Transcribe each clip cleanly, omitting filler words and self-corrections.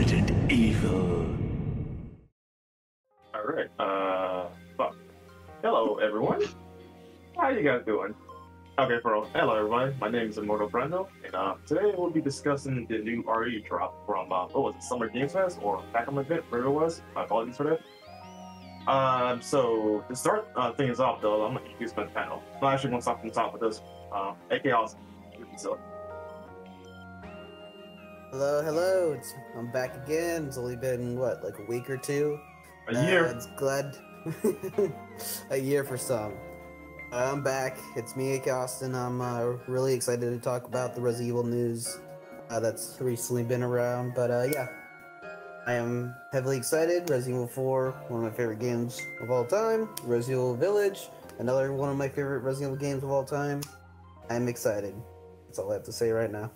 Resident Evil. Alright, fuck. Hello, everyone. How you guys doing? Okay, hello, everyone. My name is Immortal Brando, and today we'll be discussing the new RE drop from, what was it, Summer Games Fest, or Pac-Man event, whatever it was. My apologies for that. So, to start things off, though, I'm going to introduce my panel. I actually want to start from the top with this. AK Austin. So. Hello. I'm back again. It's only been, what, like a week or two? A year. It's glad. A year for some. I'm back. It's me, AK Austin. I'm really excited to talk about the Resident Evil news that's recently been around. But yeah, I am heavily excited. Resident Evil 4, one of my favorite games of all time. Resident Evil Village, another one of my favorite Resident Evil games of all time. I'm excited. That's all I have to say right now.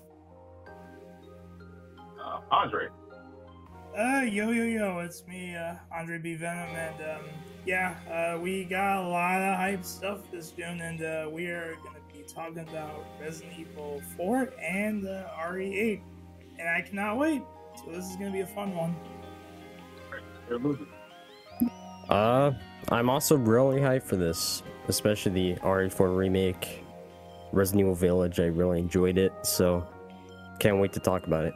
Andre. Yo, it's me, Andre B. Venom, and, yeah, we got a lot of hype stuff this June, and, we are gonna be talking about Resident Evil 4 and, RE8, and I cannot wait, so this is gonna be a fun one. I'm also really hyped for this, especially the RE4 Remake, Resident Evil Village. I really enjoyed it, so can't wait to talk about it.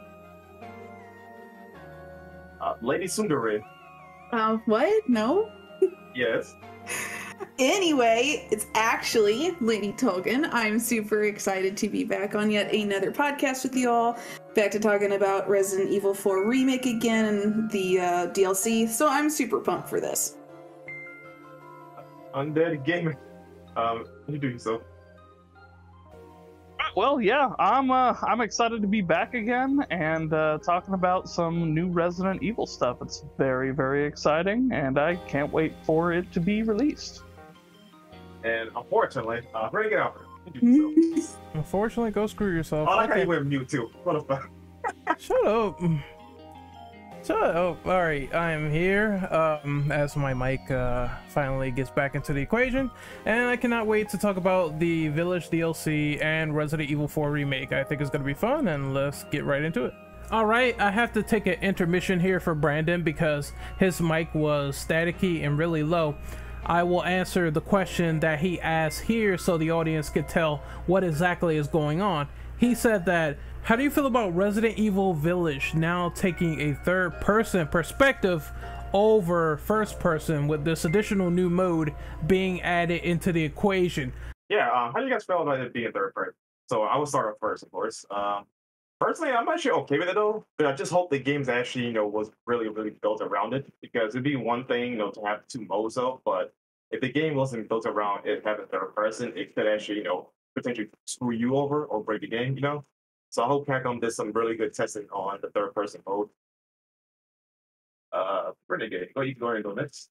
Lady Sundari. What? No? Yes. Anyway, it's actually Lady Togan. I'm super excited to be back on yet another podcast with you all. Back to talking about Resident Evil 4 Remake again and the DLC. So I'm super pumped for this. Undead Gamer. You doing so? Well, yeah, I'm excited to be back again and talking about some new Resident Evil stuff. It's very, very exciting, and I can't wait for it to be released. And unfortunately, bring it out. You do so. Unfortunately, go screw yourself. I like how you went mute too. What the fuck? Shut up. Alright, I am here as my mic finally gets back into the equation, and I cannot wait to talk about the Village DLC and Resident Evil 4 Remake. I think it's going to be fun, and let's get right into it. Alright, I have to take an intermission here for Brandon because his mic was staticky and really low. I will answer the question that he asked here so the audience could tell what exactly is going on. He said that, how do you feel about Resident Evil Village now taking a third-person perspective over first-person with this additional new mode being added into the equation? Yeah, how do you guys feel about it being third person? So I will start off first, of course. Personally, I'm actually okay with it though, but I just hope the game's actually, was really, really built around it, because it'd be one thing, to have two modes though, but if the game wasn't built around it having third person, it could actually, potentially screw you over or break the game, So I hope Capcom did some really good testing on the third person mode. Renegade, you can go ahead and go next.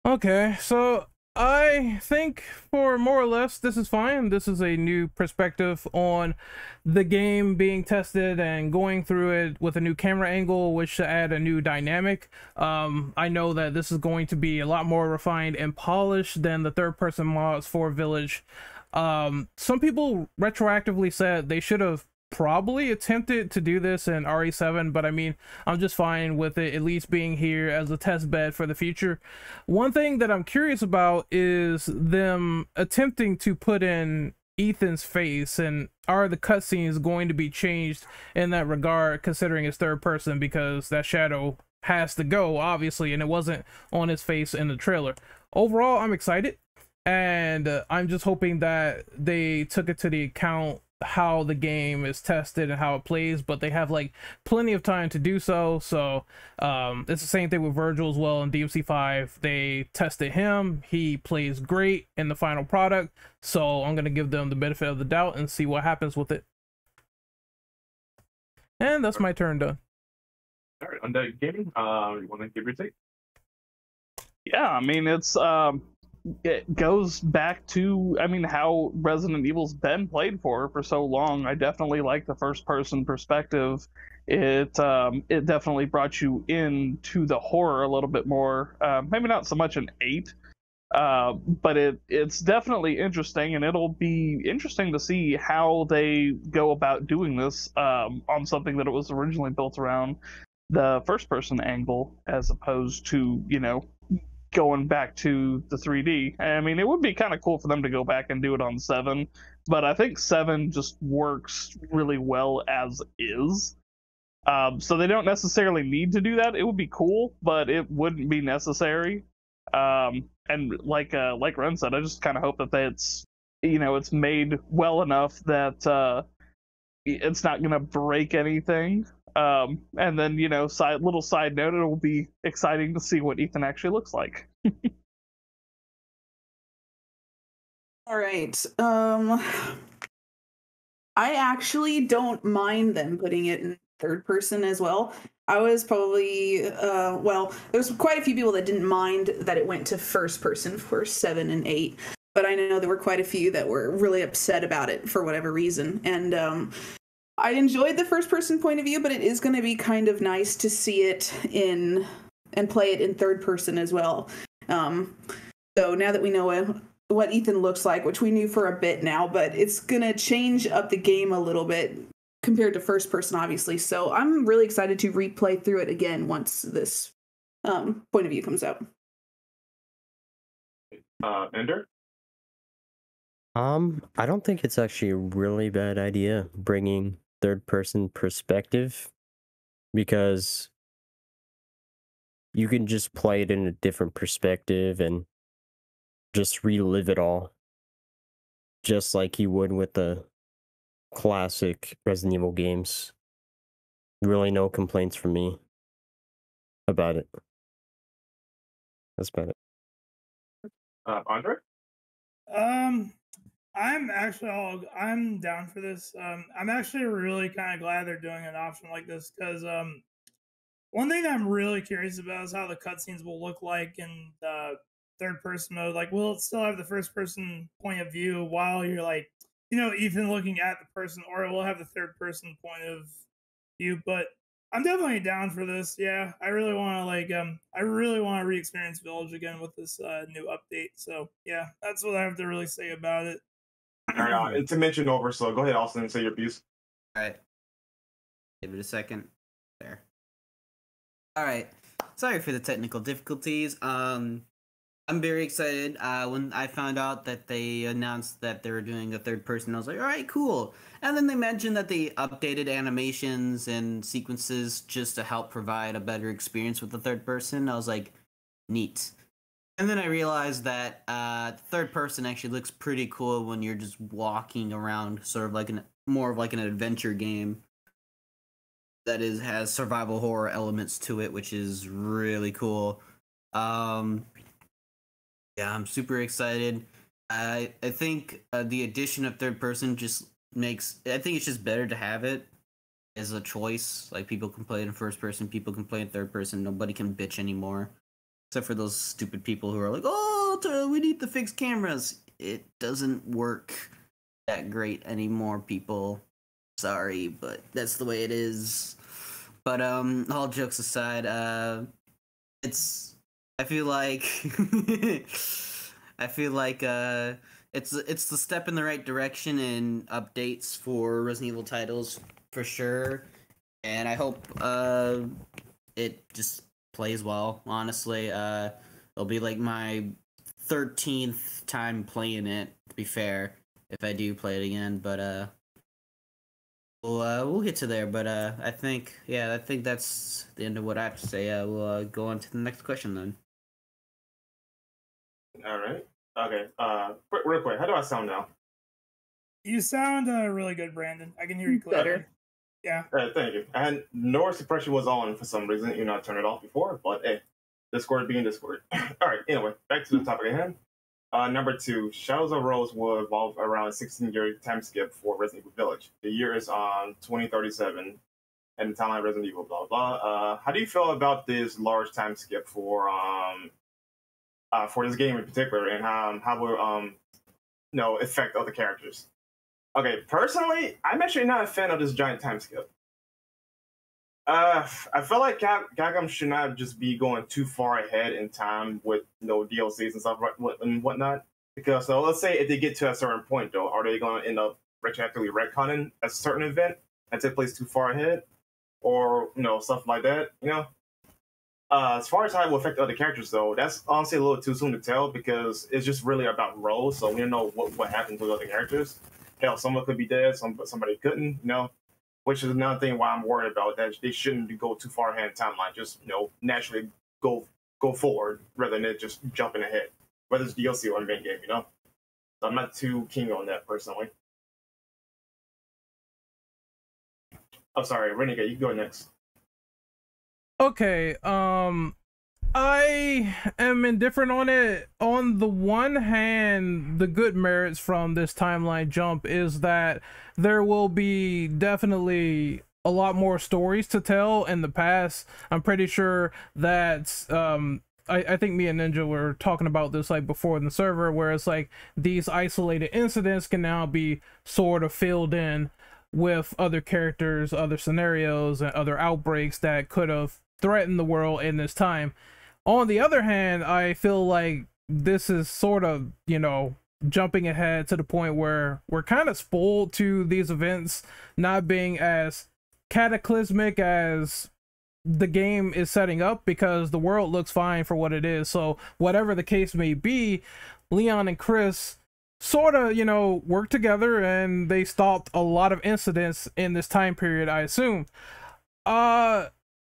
Okay, so I think for more or less this is fine. This is a new perspective on the game being tested and going through it with a new camera angle, which should add a new dynamic. I know that this is going to be a lot more refined and polished than the third person mods for Village. Some people retroactively said they should have probably attempted to do this in RE7, but I mean, I'm just fine with it at least being here as a test bed for the future. One thing that I'm curious about is them attempting to put in Ethan's face, and are the cutscenes going to be changed in that regard, considering it's third person, because that shadow has to go, obviously, and it wasn't on his face in the trailer. Overall, I'm excited. And I'm just hoping that they took it to the account how the game is tested and how it plays, but they have like plenty of time to do so. So it's the same thing with Virgil as well in DMC5. They tested him, he plays great in the final product, so I'm gonna give them the benefit of the doubt and see what happens with it. And that's my turn done. All right, Undead Gaming, you want to give your take? Yeah, I mean, it goes back to, how Resident Evil's been played for so long. I definitely like the first-person perspective. It definitely brought you into the horror a little bit more. Maybe not so much an 8, but it's definitely interesting, and it'll be interesting to see how they go about doing this on something that it was originally built around. the first person angle as opposed to, going back to the 3D. I mean, it would be kind of cool for them to go back and do it on 7, but I think 7 just works really well as is. So they don't necessarily need to do that. It would be cool, but it wouldn't be necessary. And like Ren said, I just kind of hope that it's made well enough that it's not going to break anything. And then, little side note, it will be exciting to see what Ethan actually looks like. All right. I actually don't mind them putting it in third person as well. I was probably, there's quite a few people that didn't mind that it went to first person for 7 and 8, but I know there were quite a few that were really upset about it for whatever reason. And I enjoyed the first person point of view, but it is going to be kind of nice to see it and play it in third person as well. So now that we know what Ethan looks like, which we knew for a bit now, but it's going to change up the game a little bit compared to first person, obviously. So I'm really excited to replay through it again once this point of view comes out. Ender? I don't think it's actually a really bad idea bringing third person perspective, because you can just play it in a different perspective and just relive it all, just like you would with the classic Resident Evil games. Really no complaints from me about it. That's about it. Andre? I'm down for this. I'm actually really kind of glad they're doing an option like this, because one thing that I'm really curious about is how the cutscenes will look like in third person mode. Like, will it still have the first person point of view while you're like, Ethan looking at the person, or it will have the third person point of view? But I'm definitely down for this. Yeah, I really want to re-experience Village again with this new update. So yeah, that's what I have to really say about it. All right, it's a mention over, so go ahead, Austin, and say your piece. All right. Give it a second. There. All right. Sorry for the technical difficulties. I'm very excited. When I found out that they announced that they were doing a third person, I was like, all right, cool. And then they mentioned that they updated animations and sequences just to help provide a better experience with the third person. I was like, neat. And then I realized that third person actually looks pretty cool when you're just walking around, sort of like more of like an adventure game that has survival horror elements to it, which is really cool. Yeah, I'm super excited. I think the addition of third person just I think it's just better to have it as a choice. Like, people can play it in first person, people can play in third person. Nobody can bitch anymore. Except for those stupid people who are like, oh, we need to fix cameras. It doesn't work that great anymore, people. Sorry, but that's the way it is. But all jokes aside, I feel like it's the step in the right direction in updates for Resident Evil titles for sure, and I hope it just plays well. Honestly, it'll be like my 13th time playing it, to be fair, if I do play it again. But we'll get to there. But I think that's the end of what I have to say. We'll go on to the next question then. All right. Okay. Real quick, how do I sound now? You sound really good, Brandon. I can hear you clearly. Better. Yeah. Thank you. And noise suppression was on for some reason. You know, I turned it off before, but hey, Discord being Discord. All right. Anyway, back to the topic at hand. Number 2, Shadows of Rose will evolve around a 16-year time skip for Resident Evil Village. The year is on 2037, and the timeline Resident Evil, blah blah. How do you feel about this large time skip for this game in particular, and how will affect other characters? Okay, personally, I'm actually not a fan of this giant time skip. I feel like Capcom should not just be going too far ahead in time with DLCs and stuff and whatnot. Because let's say if they get to a certain point, though, are they going to end up retroactively retconning a certain event and take place too far ahead? or stuff like that. As far as how it will affect other characters, though, that's honestly a little too soon to tell because it's just really about roles. So we don't know what happens with other characters. Hell, someone could be dead, somebody couldn't. Which is another thing why I'm worried about that they shouldn't go too far ahead in timeline. Just naturally go forward rather than just jumping ahead, whether it's DLC or main game. So I'm not too keen on that personally. I'm sorry, Renegade, you can go next. Okay, I am indifferent on it. On the one hand, the good merits from this timeline jump is that there will be definitely a lot more stories to tell in the past. I'm pretty sure that I think me and Ninja were talking about this like before in the server, where it's like these isolated incidents can now be sort of filled in with other characters, other scenarios, and other outbreaks that could have threatened the world in this time. On the other hand, I feel like this is sort of, jumping ahead to the point where we're kind of spoiled to these events not being as cataclysmic as the game is setting up, because the world looks fine for what it is. So whatever the case may be, Leon and Chris sort of, work together and they stopped a lot of incidents in this time period, I assume.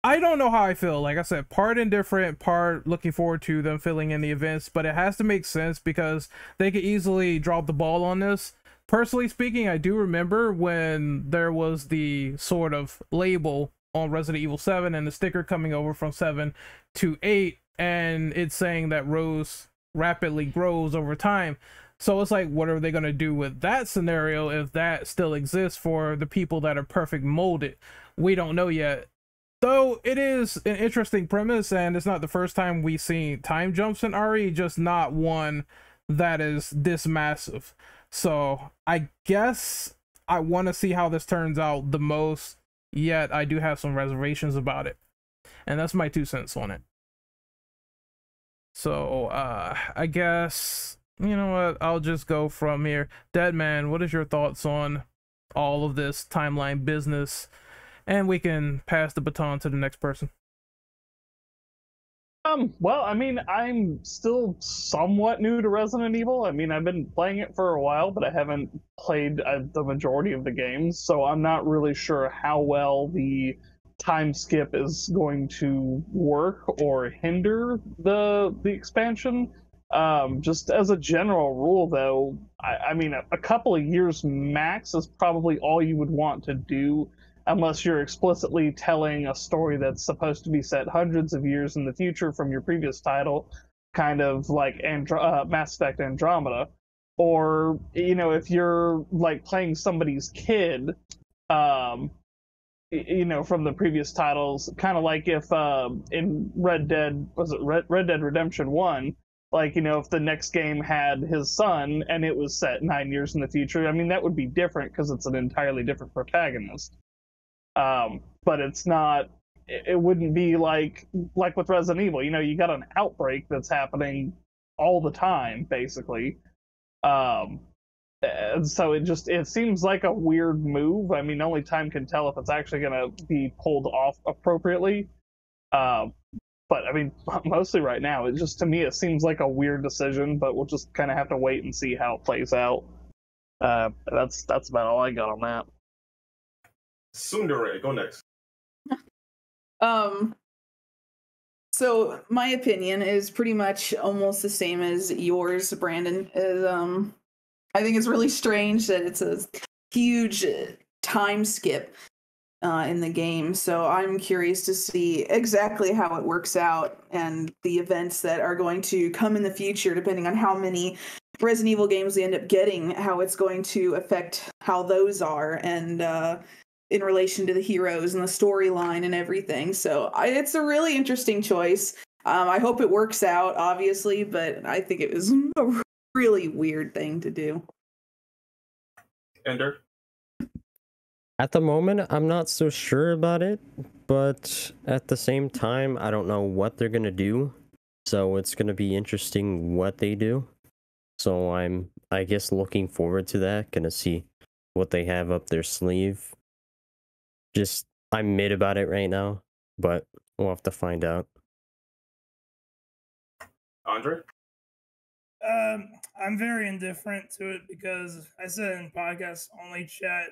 I don't know how I feel. Like I said, part indifferent, part looking forward to them filling in the events, but it has to make sense because they could easily drop the ball on this. Personally speaking, I do remember when there was the sort of label on Resident Evil 7 and the sticker coming over from 7 to 8, and it's saying that Rose rapidly grows over time. So it's like, what are they going to do with that scenario if that still exists for the people that are perfect molded? We don't know yet. Though it is an interesting premise, and it's not the first time we've seen time jumps in RE, just not one that is this massive. So I guess I want to see how this turns out the most, yet I do have some reservations about it. And that's my 2 cents on it. So I guess, you know what, I'll just go from here. Deadman, what is your thoughts on all of this timeline business? And we can pass the baton to the next person. Well, I mean, I'm still somewhat new to Resident Evil. I mean, I've been playing it for a while, but I haven't played the majority of the games, so I'm not really sure how well the time skip is going to work or hinder the expansion. Just as a general rule, though, I mean, a couple of years max is probably all you would want to do, unless you're explicitly telling a story that's supposed to be set hundreds of years in the future from your previous title, kind of like Mass Effect Andromeda. Or, if you're like playing somebody's kid, from the previous titles, kind of like if in Red Dead Redemption 1, like, if the next game had his son and it was set 9 years in the future, I mean, that would be different because it's an entirely different protagonist. But it's not, it wouldn't be like with Resident Evil, you got an outbreak that's happening all the time, basically. And so it seems like a weird move. I mean, only time can tell if it's actually going to be pulled off appropriately. But I mean, mostly right now, to me, it seems like a weird decision, but we'll just kind of have to wait and see how it plays out. That's about all I got on that. Sundere, go next. So my opinion is pretty much almost the same as yours, Brandon. I think it's really strange that it's a huge time skip in the game. So I'm curious to see exactly how it works out and the events that are going to come in the future, depending on how many Resident Evil games they end up getting, how it's going to affect how those are, and in relation to the heroes and the storyline and everything. So it's a really interesting choice. I hope it works out, obviously, but I think it was a really weird thing to do. Ender? At the moment, I'm not so sure about it, but at the same time, I don't know what they're gonna do. So it's gonna be interesting what they do. So I'm, I guess, looking forward to that. Gonna see what they have up their sleeve. Just I'm mid about it right now, but we'll have to find out. Andre? I'm very indifferent to it because I said in podcast only chat,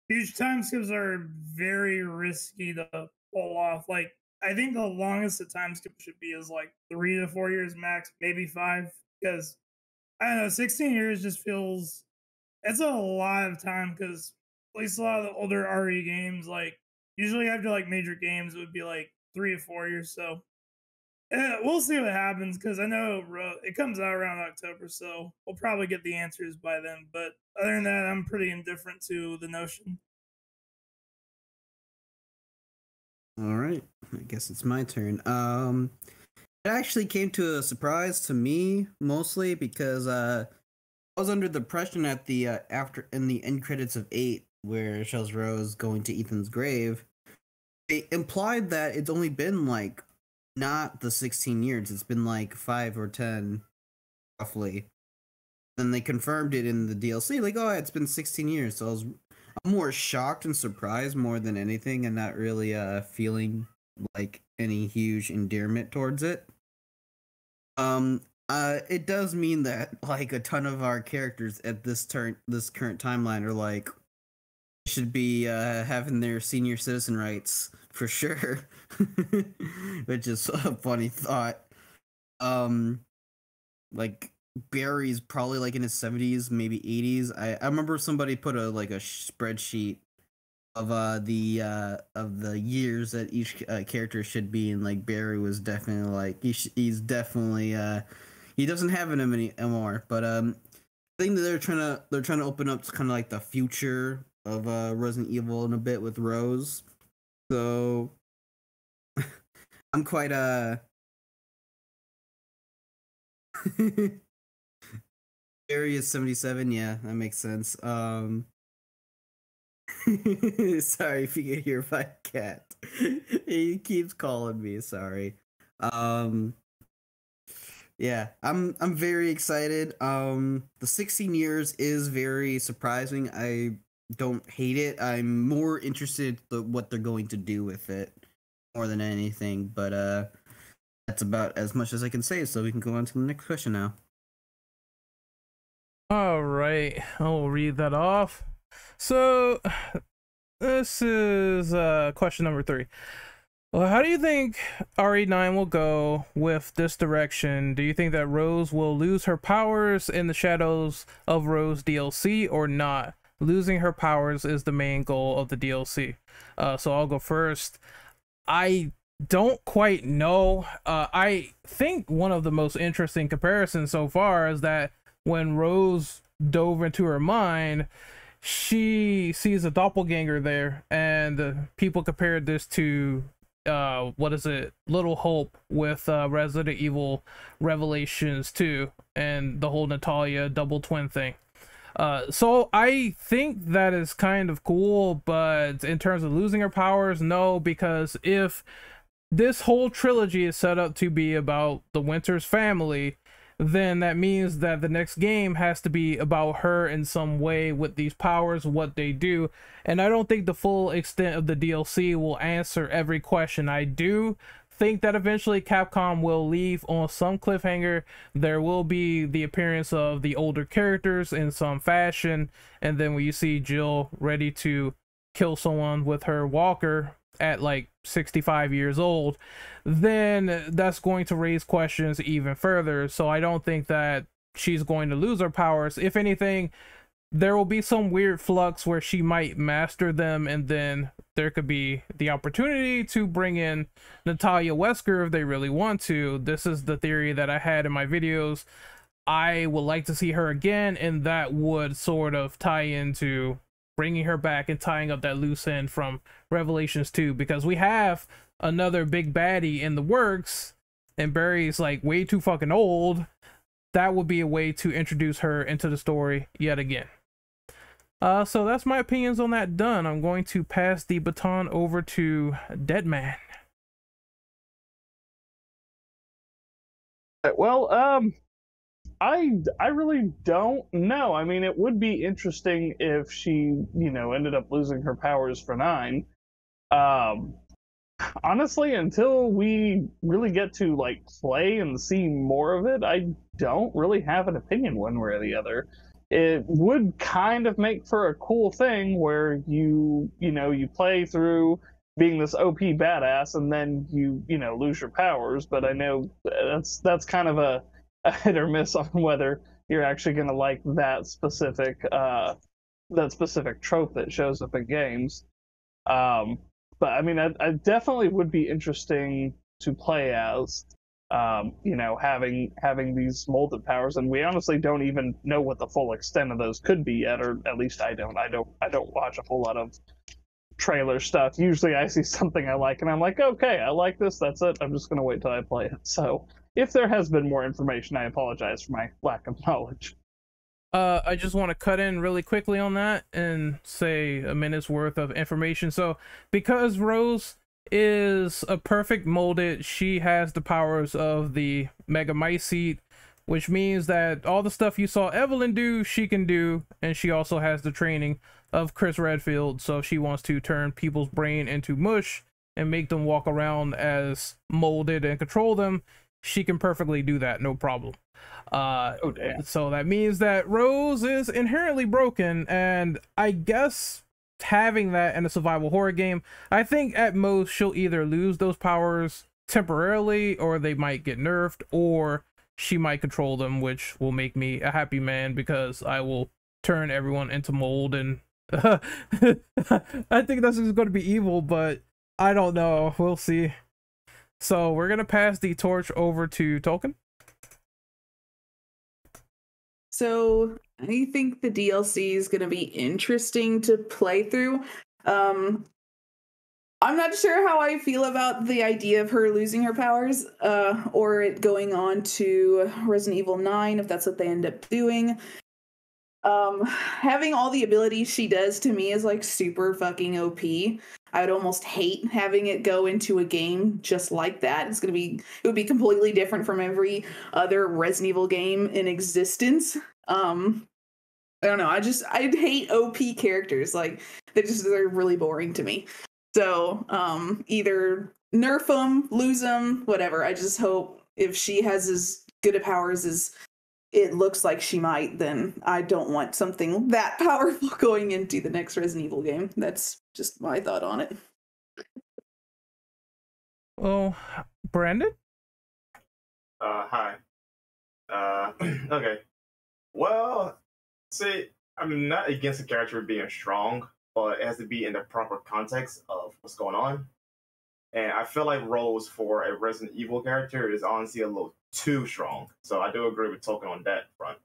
huge time skips are very risky to pull off. Like, I think the longest a time skip should be is like 3 to 4 years max, maybe 5. Because I don't know, 16 years just feels it's a lot of time. Because at least a lot of the older RE games, like usually after like major games, it would be like 3 to 4 years. So we'll see what happens because I know it comes out around October, so we'll probably get the answers by then. But other than that, I'm pretty indifferent to the notion. All right, I guess it's my turn. It actually came to a surprise to me mostly because I was under the impression at the after in the end credits of 8, where it shows Rose going to Ethan's grave, it implied that it's only been like not the 16 years, it's been like 5 or 10 roughly. Then they confirmed it in the DLC, like, oh, it's been 16 years. So I'm more shocked and surprised more than anything, and not really feeling like any huge endearment towards it. It does mean that like a ton of our characters at this current timeline are like should be having their senior citizen rights for sure, which is a funny thought. Like Barry's probably like in his 70s, maybe 80s. I remember somebody put a spreadsheet of the years that each character should be, and like Barry was definitely like he's definitely he doesn't have it anymore. But I think that they're trying to open up kind of like the future of Resident Evil in a bit with Rose. So I'm quite Barry is 77, yeah, that makes sense. Sorry if you can hear my cat. He keeps calling me, sorry. Yeah, I'm very excited. The 16 years is very surprising. I don't hate it. I'm more interested in what they're going to do with it more than anything, but that's about as much as I can say, so we can go on to the next question now. All right, I'll read that off. So this is question number 3. Well, how do you think RE9 will go with this direction? Do you think that Rose will lose her powers in the Shadows of Rose DLC or not? Losing her powers is the main goal of the DLC. So I'll go first. I don't quite know. I think one of the most interesting comparisons so far is that when Rose dove into her mind, she sees a doppelganger there, and people compared this to what is it, Little Hope with Resident Evil Revelations 2 and the whole Natalia double twin thing. So I think that is kind of cool, but in terms of losing her powers, no, because if this whole trilogy is set up to be about the Winters family, then that means that the next game has to be about her in some way with these powers, what they do. And I don't think the full extent of the DLC will answer every question. I do think that eventually Capcom will leave on some cliffhanger. There will be the appearance of the older characters in some fashion, and then when you see Jill ready to kill someone with her walker at like 65 years old, then that's going to raise questions even further. So I don't think that she's going to lose her powers. If anything, there will be some weird flux where she might master them, and then there could be the opportunity to bring in Natalia Wesker if they really want to. This is the theory that I had in my videos. I would like to see her again, and that would sort of tie into bringing her back and tying up that loose end from Revelations 2, because we have another big baddie in the works and Barry's like way too fucking old. That would be a way to introduce her into the story yet again. So that's my opinions on that done. I'm going to pass the baton over to Deadman. Well, I really don't know. I mean, it would be interesting if she, ended up losing her powers for 9. Um, honestly, until we really get to like play and see more of it, I don't really have an opinion one way or the other. It would kind of make for a cool thing where you play through being this OP badass and then you lose your powers, but I know that's kind of a hit or miss on whether you're actually going to like that specific trope that shows up in games. Um, but I mean, I definitely would be interesting to play as, having these molded powers, and we honestly don't even know what the full extent of those could be yet, or at least I don't. I don't watch a whole lot of trailer stuff. Usually, I see something I like, and I'm like, okay, I like this. That's it. I'm just gonna wait till I play it. So, if there has been more information, I apologize for my lack of knowledge. I just want to cut in really quickly on that and say a minute's worth of information. So, because Rose is a perfect molded, she has the powers of the Mega Mycete, which means that all the stuff you saw Evelyn do, she can do, and she also has the training of Chris Redfield. So, if she wants to turn people's brain into mush and make them walk around as molded and control them, she can perfectly do that, no problem. Oh damn. So that means that Rose is inherently broken, and I guess having that in a survival horror game, I think at most she'll either lose those powers temporarily, or they might get nerfed, or she might control them, which will make me a happy man because I will turn everyone into mold. And I think this is going to be evil, but I don't know. We'll see. So we're gonna pass the torch over to Tolkien. So I think the DLC is going to be interesting to play through. I'm not sure how I feel about the idea of her losing her powers, or it going on to Resident Evil 9, if that's what they end up doing. Having all the abilities she does to me is like super fucking OP. I would almost hate having it go into a game just like that. It would be completely different from every other Resident Evil game in existence. I don't know. I'd hate OP characters. Like they're really boring to me. So, either nerf them, lose them, whatever. I just hope if she has as good a powers as it looks like she might, then I don't want something that powerful going into the next Resident Evil game. That's just my thought on it. Well, Brandon? Hi. Okay. Well, see, I'm not against the character being strong, but it has to be in the proper context of what's going on. And I feel like Rose for a Resident Evil character is honestly a little too strong. So I do agree with Token on that front.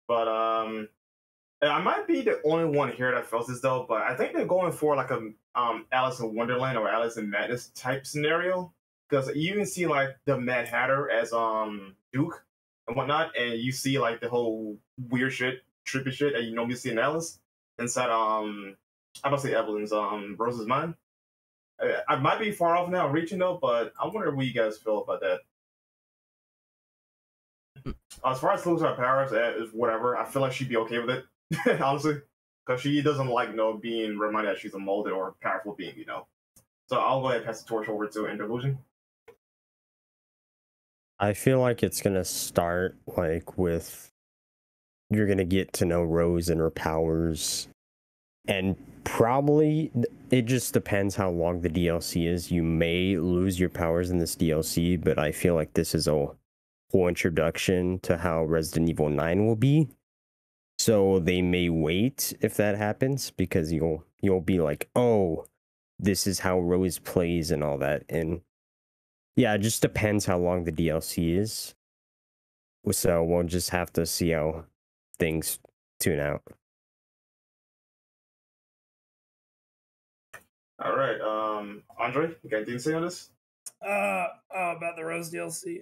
But and I might be the only one here that feels this though, but I think they're going for like a Alice in Wonderland or Alice in Madness type scenario. Because you can see like the Mad Hatter as Duke and whatnot, and you see like the whole weird shit, trippy shit that you normally see in Alice inside I don't say Evelyn's Rose's mind. I might be far off now reaching though, but I wonder what you guys feel about that. As far as losing her powers, is whatever. I feel like she'd be okay with it, honestly, because she doesn't like being reminded that she's a molded or powerful being, So I'll go ahead and pass the torch over to Interlusion. I feel like it's gonna start like with you're gonna get to know Rose and her powers, and probably it just depends how long the DLC is. You may lose your powers in this DLC, but I feel like this is a whole introduction to how Resident Evil 9 will be. So they may wait if that happens, because you'll be like, oh, this is how Rose plays and all that. And yeah, it just depends how long the DLC is. So we'll just have to see how things tune out. All right, Andre, you got anything to say on this? About the Rose DLC.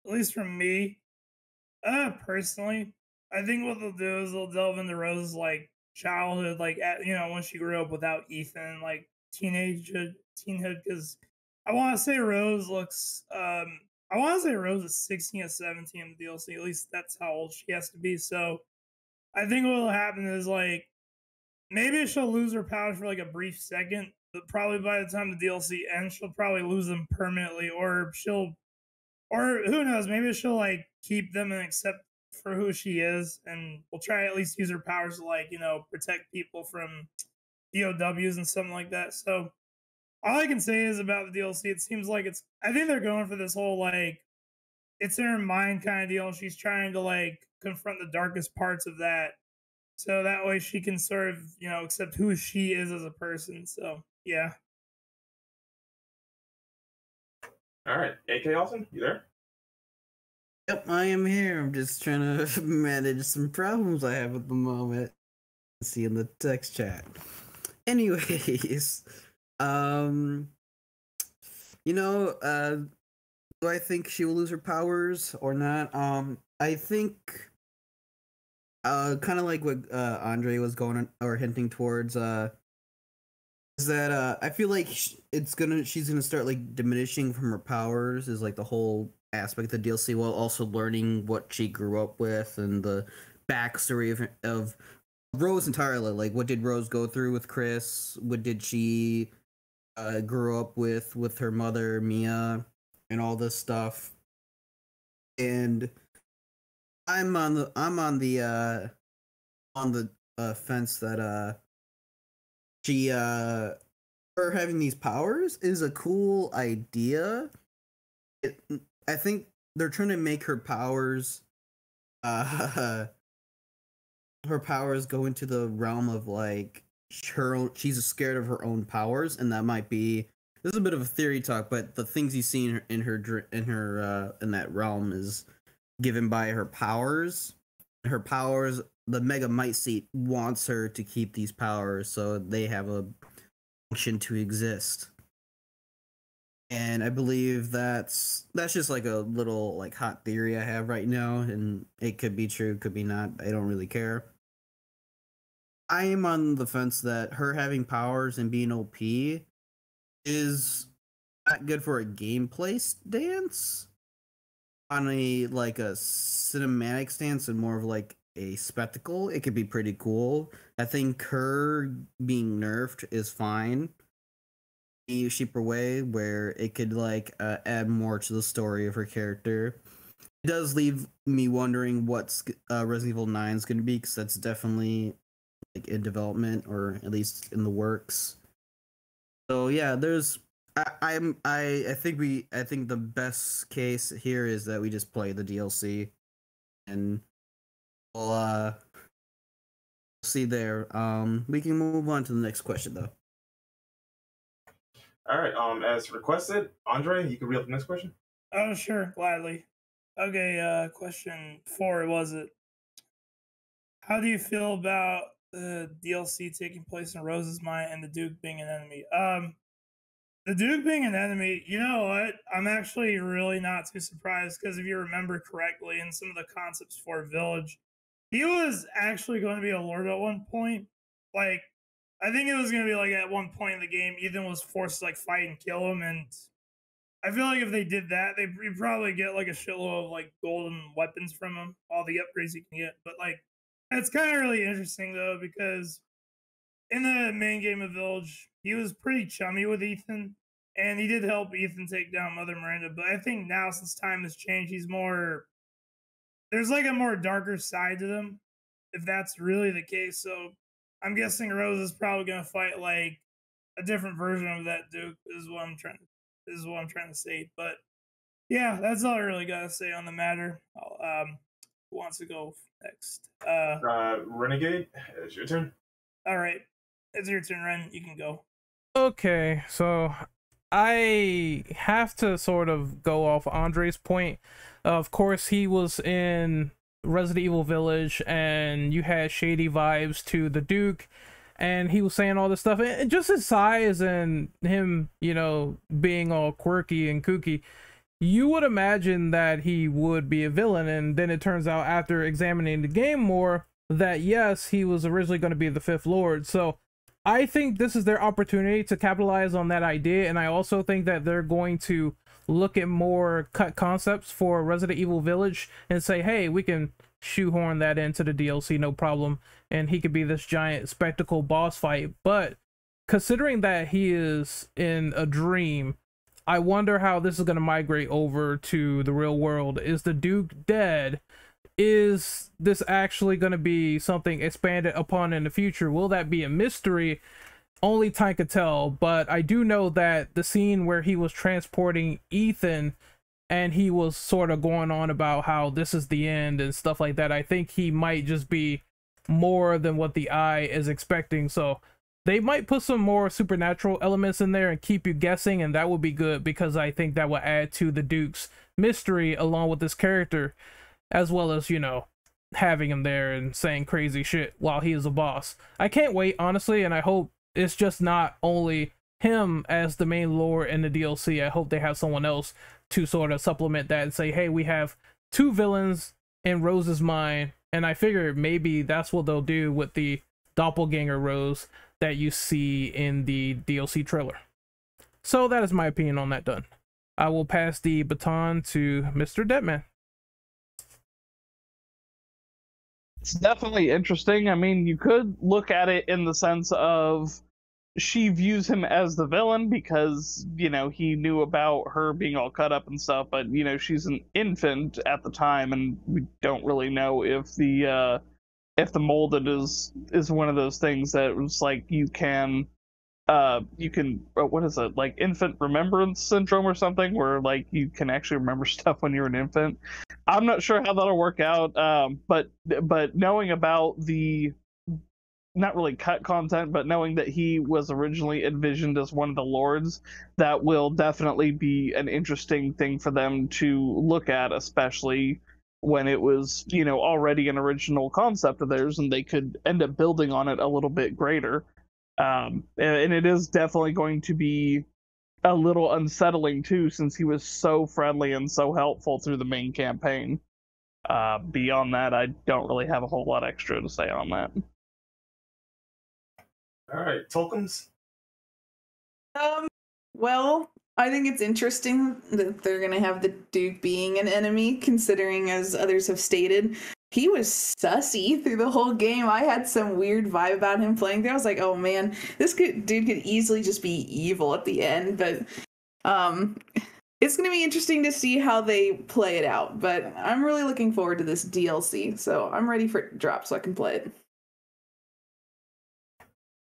At least from me, personally, I think what they'll do is they'll delve into Rose's like childhood, like when she grew up without Ethan, like teenhood, because I want to say Rose is 16 or 17 in the DLC. At least that's how old she has to be. So I think what will happen is like maybe she'll lose her powers for like a brief second, but probably by the time the DLC ends, she'll probably lose them permanently, or who knows, maybe she'll like keep them and accept for who she is, and we'll try at least use her powers to like, protect people from POWs and something like that. So all I can say is about the DLC, it seems like I think they're going for this whole like it's in her mind kind of deal. She's trying to like confront the darkest parts of that, so that way she can sort of accept who she is as a person. So yeah. All right, AK Austin, you there? Yep, I am here. I'm just trying to manage some problems I have at the moment. See in the text chat. Anyways, do I think she will lose her powers or not? I think, kind of like what Andre was going or hinting towards, is that I feel like she's gonna start like diminishing from her powers is like the whole aspect of the DLC, while also learning what she grew up with and the backstory of Rose entirely. Like, what did Rose go through with Chris? What did she grew up with her mother Mia and all this stuff? And I'm on the fence that she her having these powers is a cool idea. I think they're trying to make her powers go into the realm of like she's scared of her own powers, and that might be, this is a bit of a theory talk, but the things you see in that realm is given by her powers. Her powers, the Mega Might Seat wants her to keep these powers, so they have a function to exist. And I believe that's just like a little like hot theory I have right now, and it could be true, could be not. I don't really care. I am on the fence that her having powers and being OP is not good for a gameplay stance. On a like a cinematic stance and more of like a spectacle, it could be pretty cool. I think her being nerfed is fine. A cheaper way where it could like add more to the story of her character. It does leave me wondering what's Resident Evil 9 is going to be, because that's definitely like in development, or at least in the works. So yeah, there's I think the best case here is that we just play the DLC, and we'll see there. We can move on to the next question though. All right. As requested, Andre, you can read up the next question. Oh, sure, gladly. Okay. Question 4 was it? How do you feel about the DLC taking place in Rose's mind and the Duke being an enemy? The Duke being an enemy, you know what? I'm actually really not too surprised, because if you remember correctly, in some of the concepts for Village, he was actually going to be a lord at one point. Like, I think it was going to be like at one point in the game, Ethan was forced to like fight and kill him, and I feel like if they did that, they'd probably get like a shitload of like golden weapons from him, all the upgrades you can get. But like, it's kind of really interesting though, because in the main game of Village, he was pretty chummy with Ethan, and he did help Ethan take down Mother Miranda. But I think now, since time has changed, there's like a more darker side to them, if that's really the case. So I'm guessing Rose is probably going to fight like a different version of that Duke. Is what I'm trying to say. But yeah, that's all I really got to say on the matter. Who wants to go next? Renegade, it's your turn. All right, it's your turn, Ren. You can go. Okay, so I have to sort of go off Andre's point. Of course, he was in Resident Evil Village, and you had shady vibes to the Duke, and he was saying all this stuff, and just his size and him, being all quirky and kooky, you would imagine that he would be a villain. And then it turns out, after examining the game more, that yes, he was originally going to be the Fifth Lord. So I think this is their opportunity to capitalize on that idea, and I also think that they're going to look at more cut concepts for Resident Evil Village and say, hey, we can shoehorn that into the DLC, no problem. and he could be this giant spectacle boss fight. But considering that he is in a dream, I wonder how this is going to migrate over to the real world. Is the Duke dead? Is this actually going to be something expanded upon in the future? Will that be a mystery? Only time could tell. But I do know that the scene where he was transporting Ethan and he was sort of going on about how this is the end and stuff like that, I think he might just be more than what the eye is expecting. So they might put some more supernatural elements in there and keep you guessing, and that would be good, because I think that will add to the Duke's mystery along with this character, as well as, you know, having him there and saying crazy shit while he is a boss. I can't wait, honestly, and I hope it's just not only him as the main lore in the DLC. I hope they have someone else to sort of supplement that and say, hey, we have 2 villains in Rose's mind, and I figure maybe that's what they'll do with the doppelganger Rose that you see in the DLC trailer. So that is my opinion on that done. I will pass the baton to Mr. Deadman. It's definitely interesting. I mean, you could look at it in the sense of she views him as the villain because, you know, he knew about her being all cut up and stuff, but, you know, she's an infant at the time, and we don't really know if the molded is one of those things that was like you can what is it, like infant remembrance syndrome or something, where like you can actually remember stuff when you're an infant. I'm not sure how that'll work out, but knowing about the not really cut content, but knowing that he was originally envisioned as one of the lords, that will definitely be an interesting thing for them to look at, especially when it was, you know, already an original concept of theirs, and they could end up building on it a little bit greater. And it is definitely going to be a little unsettling too, since he was so friendly and so helpful through the main campaign. Beyond that, I don't really have a whole lot extra to say on that. All right, tokens. Well, I think it's interesting that they're gonna have the Duke being an enemy, considering, as others have stated, he was sussy through the whole game. I had some weird vibe about him playing there. I was like, oh man, dude could easily just be evil at the end. But it's gonna be interesting to see how they play it out. But I'm really looking forward to this DLC, so I'm ready for it to drop so I can play it.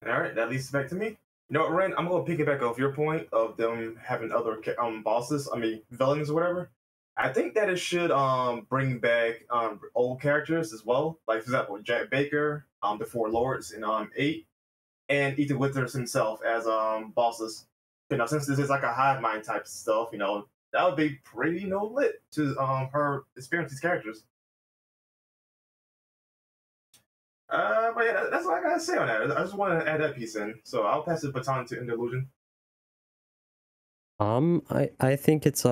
All right, that leads back to me. You know what, Ren? I'm going to piggyback off your point of them having other bosses, villains or whatever. I think that it should bring back old characters as well. Like, for example, Jack Baker, the Four Lords in 8, and Ethan Winters himself as bosses. You know, since this is like a hive mind type stuff, you know, that would be pretty, you know, lit to her experience these characters. But yeah, that's what I gotta say on that. I just want to add that piece in, so I'll pass the baton to Interlusion. I think it's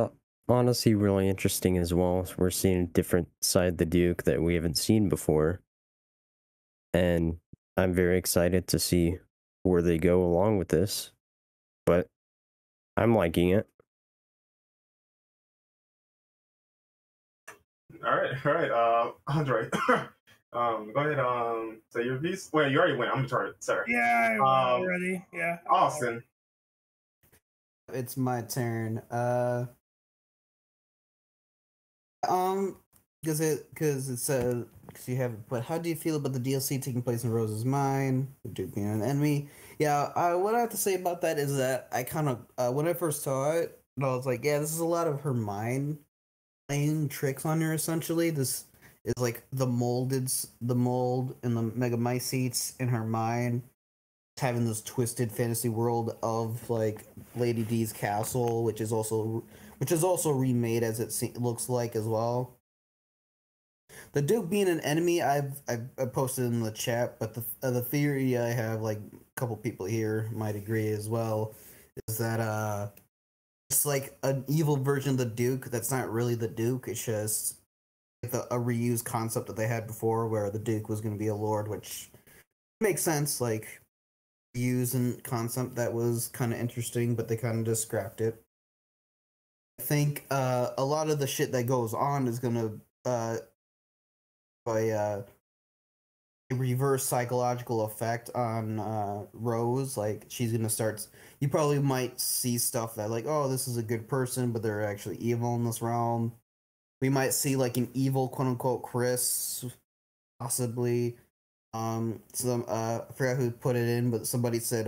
honestly really interesting as well. We're seeing a different side of the Duke that we haven't seen before, and I'm very excited to see where they go along with this. But I'm liking it. All right, Andre. Go ahead, say your piece. Well, you already went. I'm sorry. Yeah, I went already. Yeah. Austin. It's my turn. Because it says you have. But how do you feel about the DLC taking place in Rose's mind? The Duke being an enemy. Yeah. What I have to say about that is that I kind of when I first saw it, I was like, yeah, this is a lot of her mind playing tricks on her. Essentially, this is like the mold and the megamycetes in her mind, having this twisted fantasy world of like Lady D's castle, which is also remade as it looks like as well. The Duke being an enemy, I posted in the chat, but the theory I have, like a couple people here might agree as well, is that it's like an evil version of the Duke that's not really the Duke. It's just a reused concept that they had before, where the Duke was going to be a lord, which makes sense. Like, using concept that was kind of interesting, but they kind of just scrapped it. I think a lot of the shit that goes on is going to by reverse psychological effect on Rose. Like she's gonna start. You probably might see stuff that like, oh, this is a good person, but they're actually evil in this realm. We might see like an evil quote unquote Chris, possibly. Some I forgot who put it in, but somebody said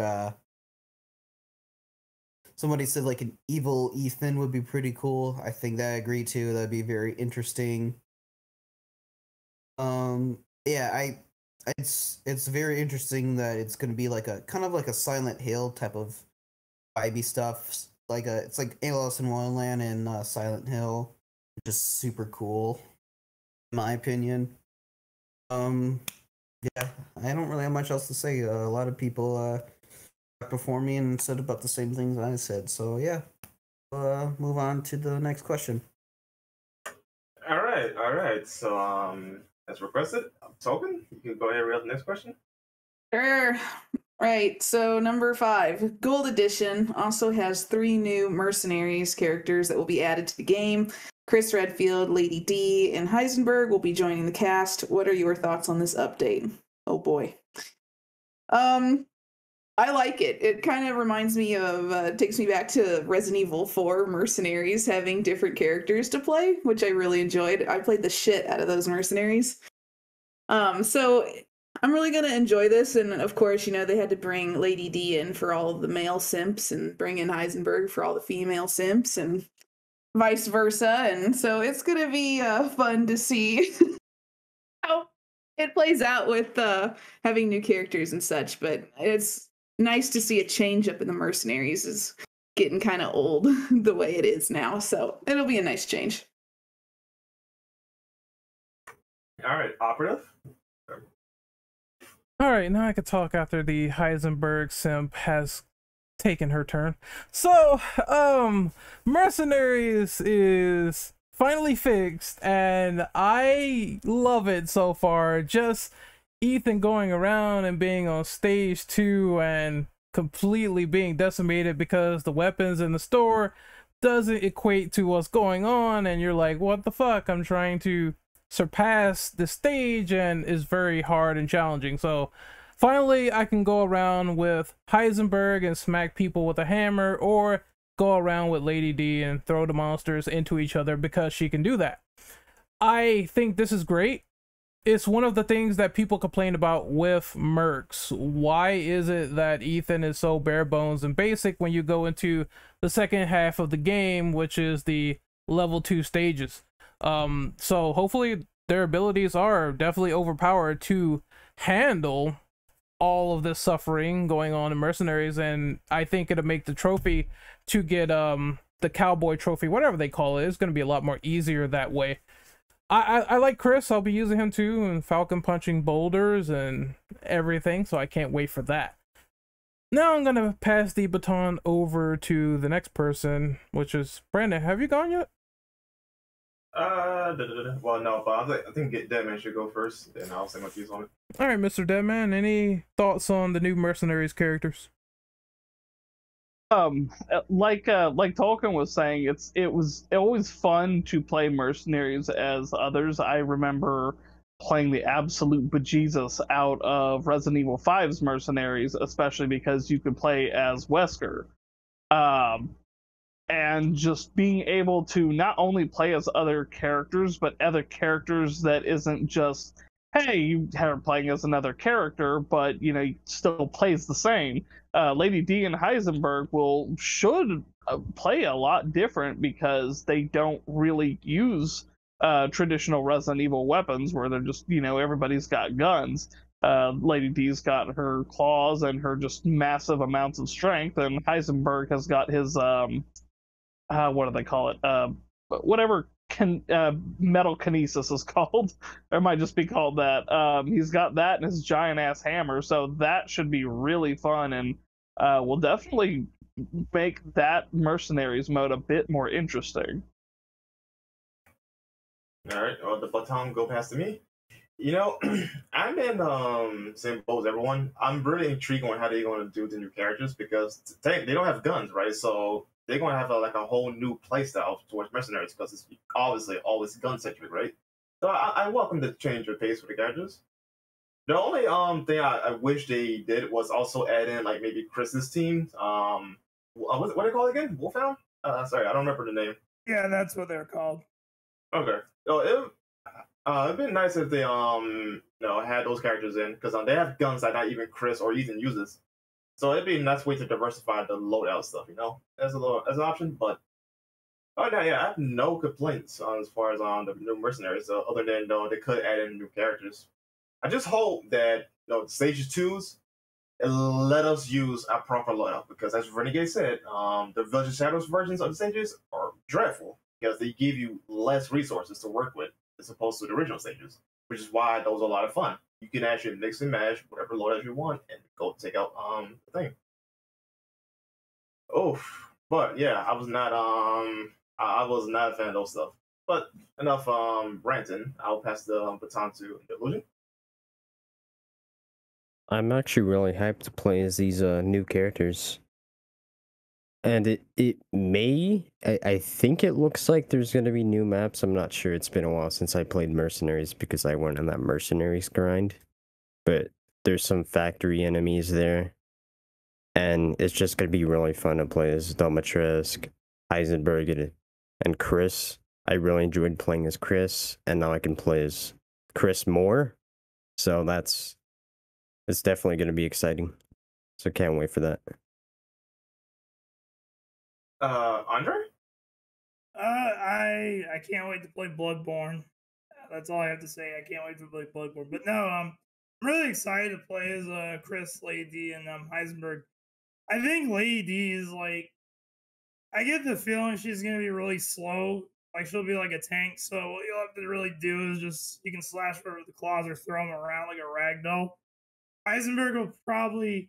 like an evil Ethan would be pretty cool. I think that I agree too. That'd be very interesting. Yeah, it's very interesting that it's gonna be like a kind of like a Silent Hill type of vibey stuff. Like it's like Alice in Wonderland and Silent Hill, which is super cool, in my opinion. Yeah, I don't really have much else to say. A lot of people before me and said about the same things I said. So yeah, move on to the next question. All right. So as requested, Token, you can go ahead and read the next question. Sure. Right, so number 5, Gold Edition also has 3 new Mercenaries characters that will be added to the game. Chris Redfield, Lady D, and Heisenberg will be joining the cast. What are your thoughts on this update? Oh boy. I like it. It kind of reminds me of, takes me back to Resident Evil 4 Mercenaries having different characters to play, which I really enjoyed. I played the shit out of those Mercenaries. So I'm really going to enjoy this, and of course, you know, they had to bring Lady D in for all of the male simps and bring in Heisenberg for all the female simps and vice versa, and so it's going to be fun to see how it plays out with having new characters and such, but it's nice to see a change up in the Mercenaries. Is getting kind of old the way it is now, so it'll be a nice change. All right, Operative. All right, now I can talk after the Heisenberg simp has taken her turn. So, Mercenaries is finally fixed, and I love it so far. Just Ethan going around and being on stage 2 and completely being decimated because the weapons in the store doesn't equate to what's going on, and you're like, what the fuck? I'm trying to surpass the stage and is very hard and challenging. So finally I can go around with Heisenberg and smack people with a hammer, or go around with Lady D and throw the monsters into each other because she can do that. I think this is great. It's one of the things that people complain about with Mercs. Why is it that Ethan is so bare bones and basic when you go into the second half of the game, which is the level 2 stages? So hopefully their abilities are definitely overpowered to handle all of this suffering going on in Mercenaries, and I think it'll make the trophy to get the cowboy trophy, whatever they call it, is going to be a lot more easier that way. I like Chris. I'll be using him too, and Falcon punching boulders and everything, so I can't wait for that. Now I'm going to pass the baton over to the next person, which is Brandon. Have you gone yet? Well, no, but I think Deadman should go first, then I'll say my views on it. All right, Mr. Deadman, any thoughts on the new Mercenaries characters? Like Tolkien was saying, it was always fun to play Mercenaries as others. I remember playing the absolute bejesus out of Resident Evil 5's Mercenaries, especially because you could play as Wesker. And just being able to not only play as other characters, but other characters that isn't just, hey, you are playing as another character, but, you know, still plays the same. Lady D and Heisenberg should play a lot different because they don't really use traditional Resident Evil weapons where they're just, you know, everybody's got guns. Lady D's got her claws and her just massive amounts of strength, and Heisenberg has got his what do they call it? Whatever metal kinesis is called. Or it might just be called that. He's got that and his giant ass hammer, so that should be really fun, and will definitely make that Mercenaries mode a bit more interesting. All right, well, the baton go past to me. You know, I'm in same boat as everyone. I'm really intrigued on how they're going to do the new characters because they don't have guns, right? So they're going to have a whole new playstyle towards Mercenaries because it's obviously always gun-centric, right? So I welcome the change of pace for the characters. The only thing I wish they did was also add in like maybe Chris's team. What do they call it again? Wolfhound? Sorry, I don't remember the name. Yeah, that's what they're called. Okay. So it'd been nice if they had those characters in because they have guns that not even Chris or Ethan uses. So it'd be a nice way to diversify the loadout stuff, as an option. But yeah, I have no complaints as far as the new mercenaries, other than they could add in new characters. I just hope that Stage 2s let us use a proper loadout because, as Renegade said, the Village of Shadows versions of the stages are dreadful because they give you less resources to work with as opposed to the original stages, which is why those are a lot of fun. You can actually mix and match whatever loadout you want and go take out the thing. Oh, but yeah, I was not a fan of those stuff. But enough ranting. I'll pass the baton to Illusion. I'm actually really hyped to play as these new characters. And I think it looks like there's going to be new maps. I'm not sure. It's been a while since I played Mercenaries because I went on that Mercenaries grind. But there's some factory enemies there. And it's just going to be really fun to play as Domitresk, Heisenberg, and Chris. I really enjoyed playing as Chris, and now I can play as Chris more. So it's definitely going to be exciting. So can't wait for that. Andre? I can't wait to play Bloodborne. That's all I have to say. I can't wait to play Bloodborne. But no, I'm really excited to play as Chris, Lady D, and Heisenberg. I think Lady D is like, I get the feeling she's gonna be really slow. Like she'll be like a tank. So what you'll have to really do is just you can slash her with the claws or throw them around like a ragdoll. Heisenberg will probably,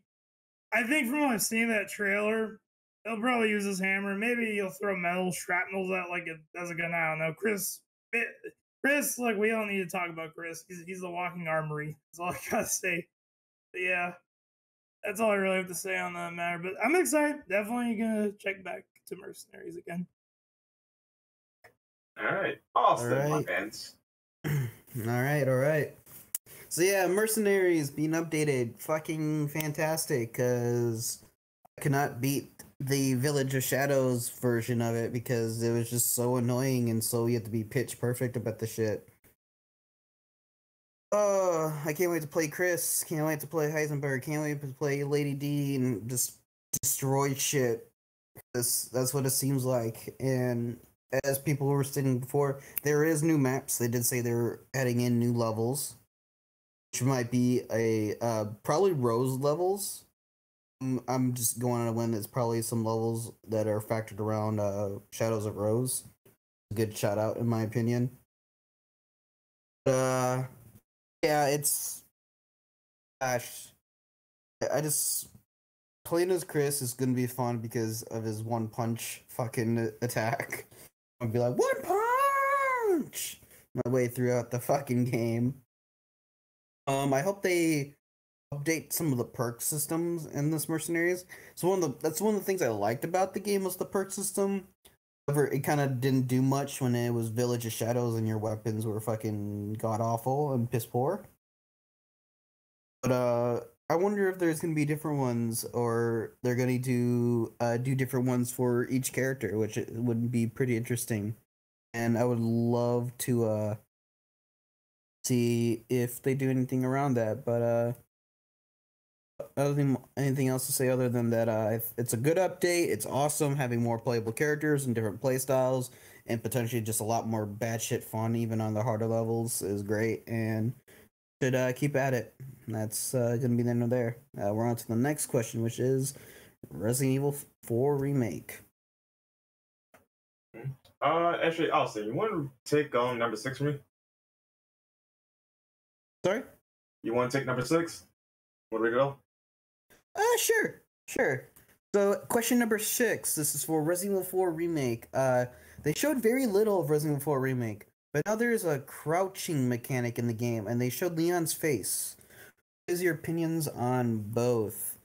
I think from what I've seen in that trailer, he'll probably use his hammer. Maybe he'll throw metal shrapnels out like as a gun. I don't know. Chris, like we don't need to talk about Chris. He's the walking armory. That's all I gotta say. But yeah, that's all I really have to say on that matter. But I'm excited. Definitely gonna check back to Mercenaries again. All right, Austin, my fans. All right. So yeah, Mercenaries being updated, fucking fantastic. Cause I could not beat the Village of Shadows version of it because it was just so annoying and so you have to be pitch perfect about the shit. Oh, I can't wait to play Chris. Can't wait to play Heisenberg. Can't wait to play Lady D and just destroy shit. That's what it seems like. And as people were stating before, there is new maps. They did say they're adding in new levels, which might be probably Rose levels. I'm just going on a limb. It's probably some levels that are factored around Shadows of Rose. A good shout out in my opinion. Yeah, it's gosh. I just playing as Chris is gonna be fun because of his one punch fucking attack. I'll be like one punch my way throughout the fucking game. I hope they update some of the perk systems in this Mercenaries. So that's one of the things I liked about the game was the perk system. However, it kind of didn't do much when it was Village of Shadows and your weapons were fucking god awful and piss poor. But I wonder if there's gonna be different ones, or they're gonna do different ones for each character, which would be pretty interesting. And I would love to see if they do anything around that. But I don't think anything else to say other than that it's a good update. It's awesome having more playable characters and different playstyles, and potentially just a lot more batshit fun even on the harder levels is great, and should keep at it. That's gonna be the end of there. We're on to the next question, which is Resident Evil 4 Remake. Actually, Austin, you want to take number 6 for me? Sorry? You want to take number 6? Want to read it off? Sure. So, question number 6. This is for Resident Evil 4 Remake. They showed very little of Resident Evil 4 Remake, but now there's a crouching mechanic in the game, and they showed Leon's face. What is your opinions on both?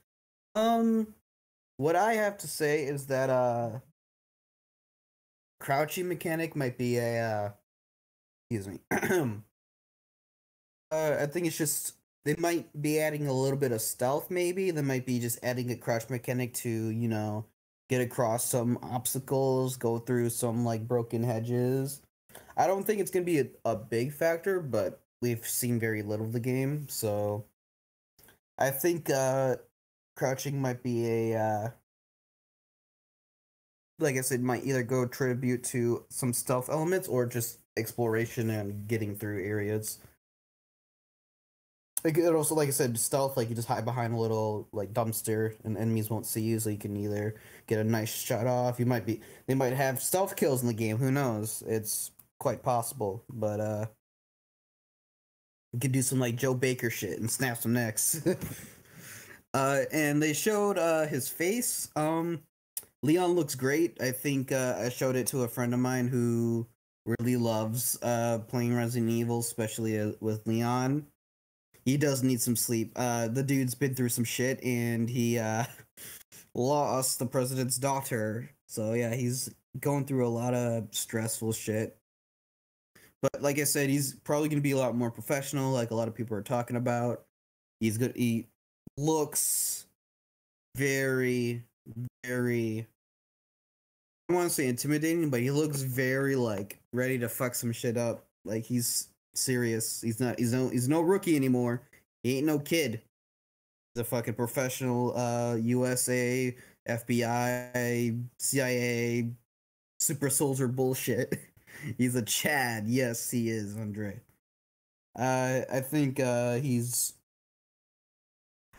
What I have to say is that crouching mechanic might be a excuse me. I think it's just they might be adding a little bit of stealth, maybe. They might be just adding a crouch mechanic to, you know, get across some obstacles, go through some, like, broken hedges. I don't think it's going to be a big factor, but we've seen very little of the game, so I think crouching might be a, like I said, might either go tribute to some stealth elements or just exploration and getting through areas. It could also, like I said, stealth, like you just hide behind a little like dumpster and enemies won't see you, so you can either get a nice shot off. They might have stealth kills in the game, who knows? It's quite possible, but you could do some like Joe Baker shit and snap some necks. And they showed his face. Leon looks great. I think I showed it to a friend of mine who really loves playing Resident Evil, especially with Leon. He does need some sleep. The dude's been through some shit, and he lost the president's daughter. So yeah, he's going through a lot of stressful shit. But like I said, he's probably going to be a lot more professional, like a lot of people are talking about. He's good. He looks very, very, I don't want to say intimidating, but he looks very like ready to fuck some shit up. Like he's serious. He's no rookie anymore. He ain't no kid. He's a fucking professional USA, FBI, CIA, super soldier bullshit. He's a Chad. Yes, he is, Andre. I think he's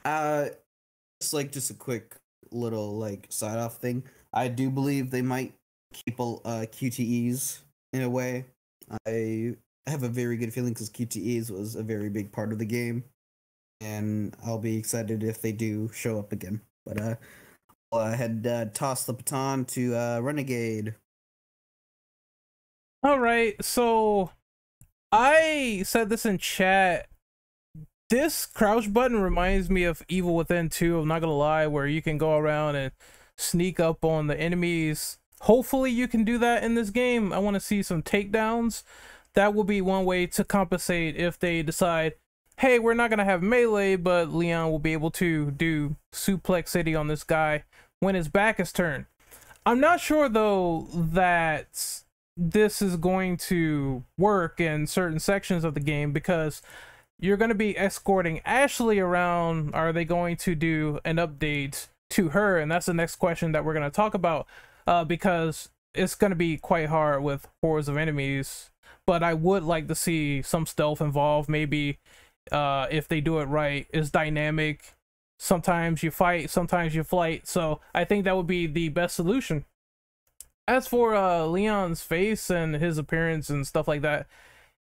just a quick little like side off thing. I do believe they might keep QTEs in a way. I have a very good feeling because QTEs was a very big part of the game, and I'll be excited if they do show up again. But I had tossed the baton to Renegade. All right, so I said this in chat. This crouch button reminds me of Evil Within 2, I'm not gonna lie, where you can go around and sneak up on the enemies. Hopefully you can do that in this game. I want to see some takedowns. That will be one way to compensate if they decide, hey, we're not gonna have melee, but Leon will be able to do suplex city on this guy when his back is turned. I'm not sure though that this is going to work in certain sections of the game, because you're going to be escorting Ashley around. Are they going to do an update to her? And that's the next question that we're going to talk about, because it's going to be quite hard with hordes of enemies. But I would like to see some stealth involved. Maybe if they do it right, it's dynamic. Sometimes you fight, sometimes you flight. So I think that would be the best solution. As for Leon's face and his appearance and stuff like that,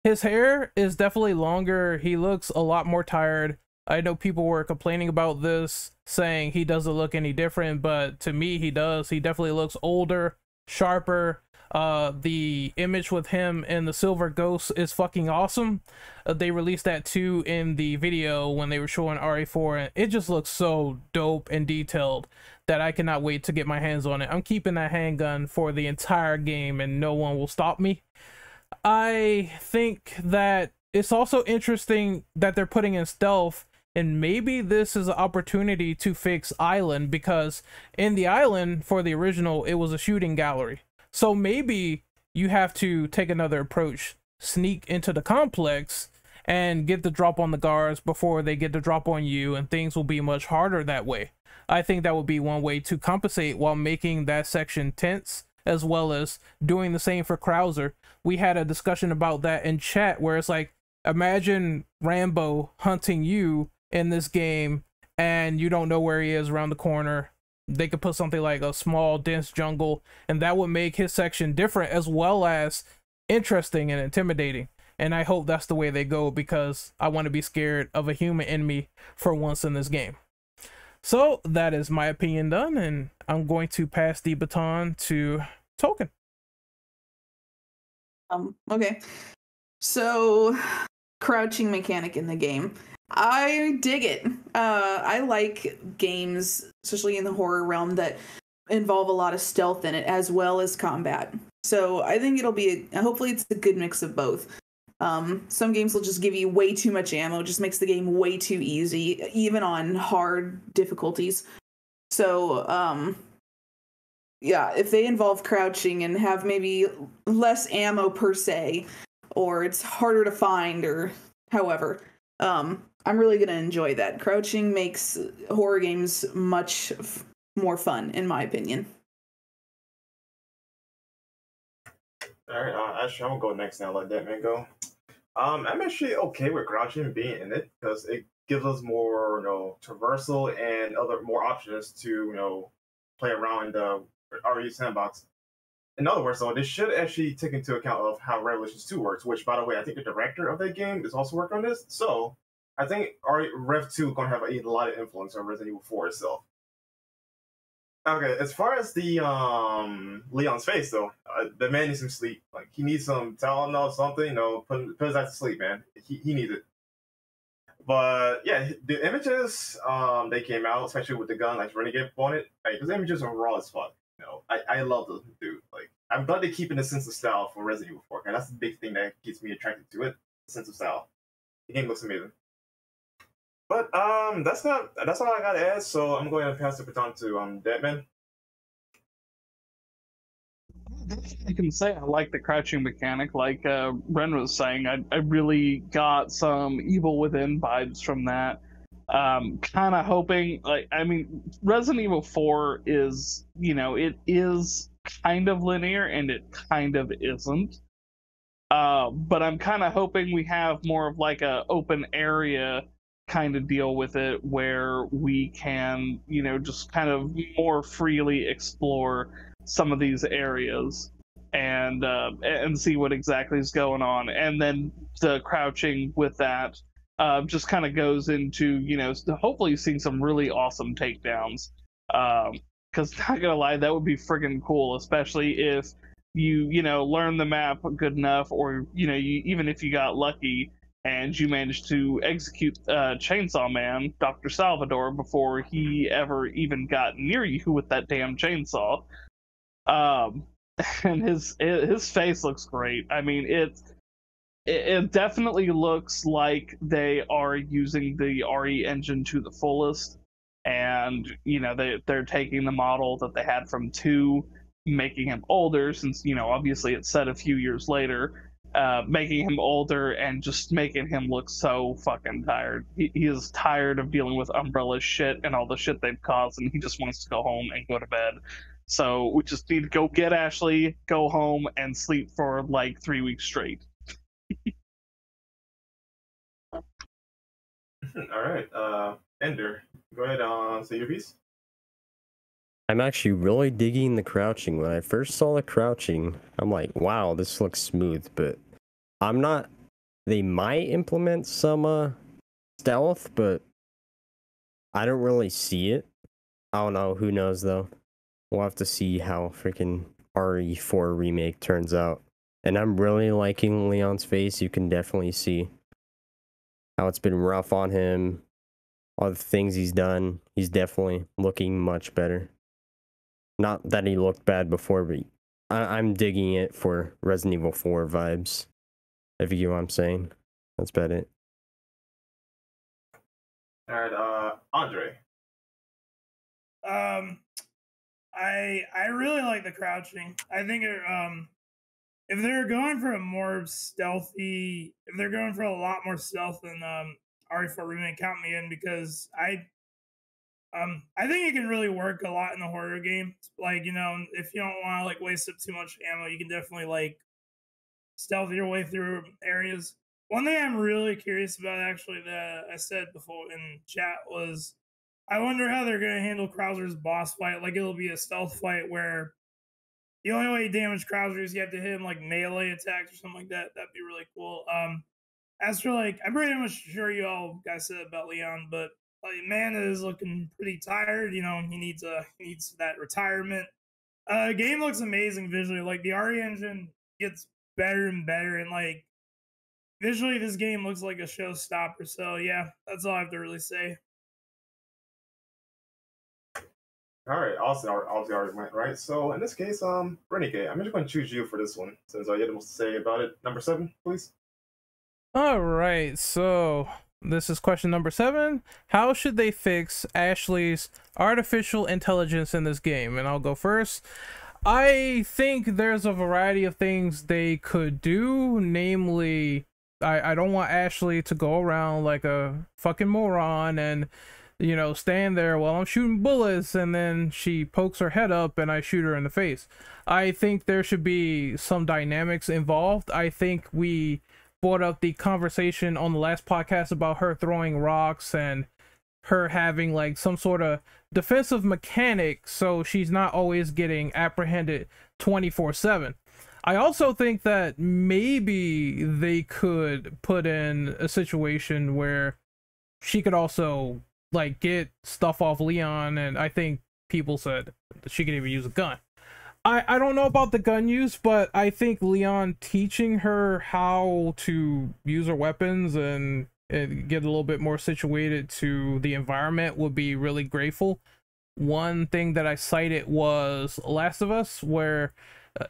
his hair is definitely longer. He looks a lot more tired. I know people were complaining about this, saying he doesn't look any different, but to me he does. He definitely looks older, sharper. The image with him and the silver ghost is fucking awesome. They released that too in the video when they were showing RE4, and it just looks so dope and detailed that I cannot wait to get my hands on it. I'm keeping that handgun for the entire game and no one will stop me. I think that it's also interesting that they're putting in stealth, and maybe this is an opportunity to fix Island, because in the Island for the original it was a shooting gallery. So maybe you have to take another approach, sneak into the complex and get the drop on the guards before they get the drop on you, and things will be much harder that way. I think that would be one way to compensate while making that section tense, as well as doing the same for Krauser. We had a discussion about that in chat where it's like, imagine Rambo hunting you in this game and you don't know where he is around the corner. They could put something like a small dense jungle, and that would make his section different as well as interesting and intimidating. And I hope that's the way they go, because I want to be scared of a human enemy for once in this game. So that is my opinion done, and I'm going to pass the baton to Token. Okay. So, crouching mechanic in the game. I dig it. I like games, especially in the horror realm, that involve a lot of stealth in it as well as combat. So I think it'll be hopefully it's a good mix of both. Some games will just give you way too much ammo, just makes the game way too easy, even on hard difficulties. So, yeah, if they involve crouching and have maybe less ammo per se, or it's harder to find, or however, I'm really gonna enjoy that. Crouching makes horror games much more fun, in my opinion. All right, actually, I'm gonna go next now. Let that man go. I'm actually okay with crouching being in it because it gives us more, traversal and other more options to, play around in the RE sandbox. In other words, though, this should actually take into account of how Revelations 2 works, which, by the way, I think the director of that game is also working on this. So I think Rev 2 is going to have a lot of influence on Resident Evil 4 itself. Okay, as far as the Leon's face, though, the man needs some sleep. Like, he needs some Tylenol, something, put his ass to sleep, man. He needs it. But yeah, the images they came out, especially with the gun, like Renegade on it, like, those images are raw as fuck. I love those dude. Like, I'm glad they're keeping the sense of style for Resident Evil 4. And that's the big thing that gets me attracted to it, the sense of style. The game looks amazing. But that's all I gotta add. So I'm going to pass the baton to Deadman. I can say I like the crouching mechanic. Like Ren was saying, I really got some Evil Within vibes from that. Kind of hoping, Resident Evil 4 is, it is kind of linear and it kind of isn't. But I'm kind of hoping we have more of like a open area kind of deal with it where we can, just kind of more freely explore some of these areas and see what exactly is going on. And then the crouching with that just kind of goes into, hopefully seeing some really awesome takedowns. Because not gonna lie, that would be friggin' cool, especially if you learn the map good enough, or even if you got lucky and you managed to execute Chainsaw Man, Dr. Salvador, before he ever even got near you with that damn chainsaw. And his face looks great. I mean, it definitely looks like they are using the RE engine to the fullest, and they're taking the model that they had from 2, making him older, since obviously it's set a few years later, making him older and just making him look so fucking tired. He is tired of dealing with Umbrella shit and all the shit they've caused, and he just wants to go home and go to bed. So we just need to go get Ashley, go home, and sleep for like 3 weeks straight. All right, Ender, go ahead, say your piece. I'm actually really digging the crouching. When I first saw the crouching, I'm like, wow, this looks smooth, but I'm not. They might implement some stealth, but I don't really see it. I don't know. Who knows, though? We'll have to see how freaking RE4 Remake turns out. And I'm really liking Leon's face. You can definitely see how it's been rough on him. All the things he's done. He's definitely looking much better. Not that he looked bad before, but I'm digging it for Resident Evil 4 vibes. If you get what I'm saying. That's about it. All right, Andre. I really like the crouching. I think if they're going for a more stealthy, if they're going for a lot more stealth than RE4 Remake, count me in, because I think it can really work a lot in the horror game. Like, if you don't want to like waste up too much ammo, you can definitely like stealth your way through areas. One thing I'm really curious about, actually, that I said before in chat was, I wonder how they're going to handle Krauser's boss fight. Like, it'll be a stealth fight where the only way you damage Krauser is you have to hit him like melee attacks or something like that. That'd be really cool. As for like, I'm pretty much sure you all guys said about Leon, but like, man is looking pretty tired. He needs that retirement. Game looks amazing visually. Like, the RE engine gets better and better, and like visually, this game looks like a showstopper. So yeah, that's all I have to really say. All right, Austin obviously already went, right? So in this case, Renegade, I'm just going to choose you for this one, since you had the most to say about it. Number 7, please. All right, so this is question number 7. How should they fix Ashley's artificial intelligence in this game? And I'll go first. I think there's a variety of things they could do, namely, I don't want Ashley to go around like a fucking moron and, you know, stand there while I'm shooting bullets and then she pokes her head up and I shoot her in the face. I think there should be some dynamics involved. I think we brought up the conversation on the last podcast about her throwing rocks and her having like some sort of defensive mechanic so she's not always getting apprehended 24/7. I also think that maybe they could put in a situation where she could also like get stuff off Leon, and I think people said that she could even use a gun. I don't know about the gun use, but I think Leon teaching her how to use her weapons and get a little bit more situated to the environment would be really grateful. One thing that I cited was Last of Us, where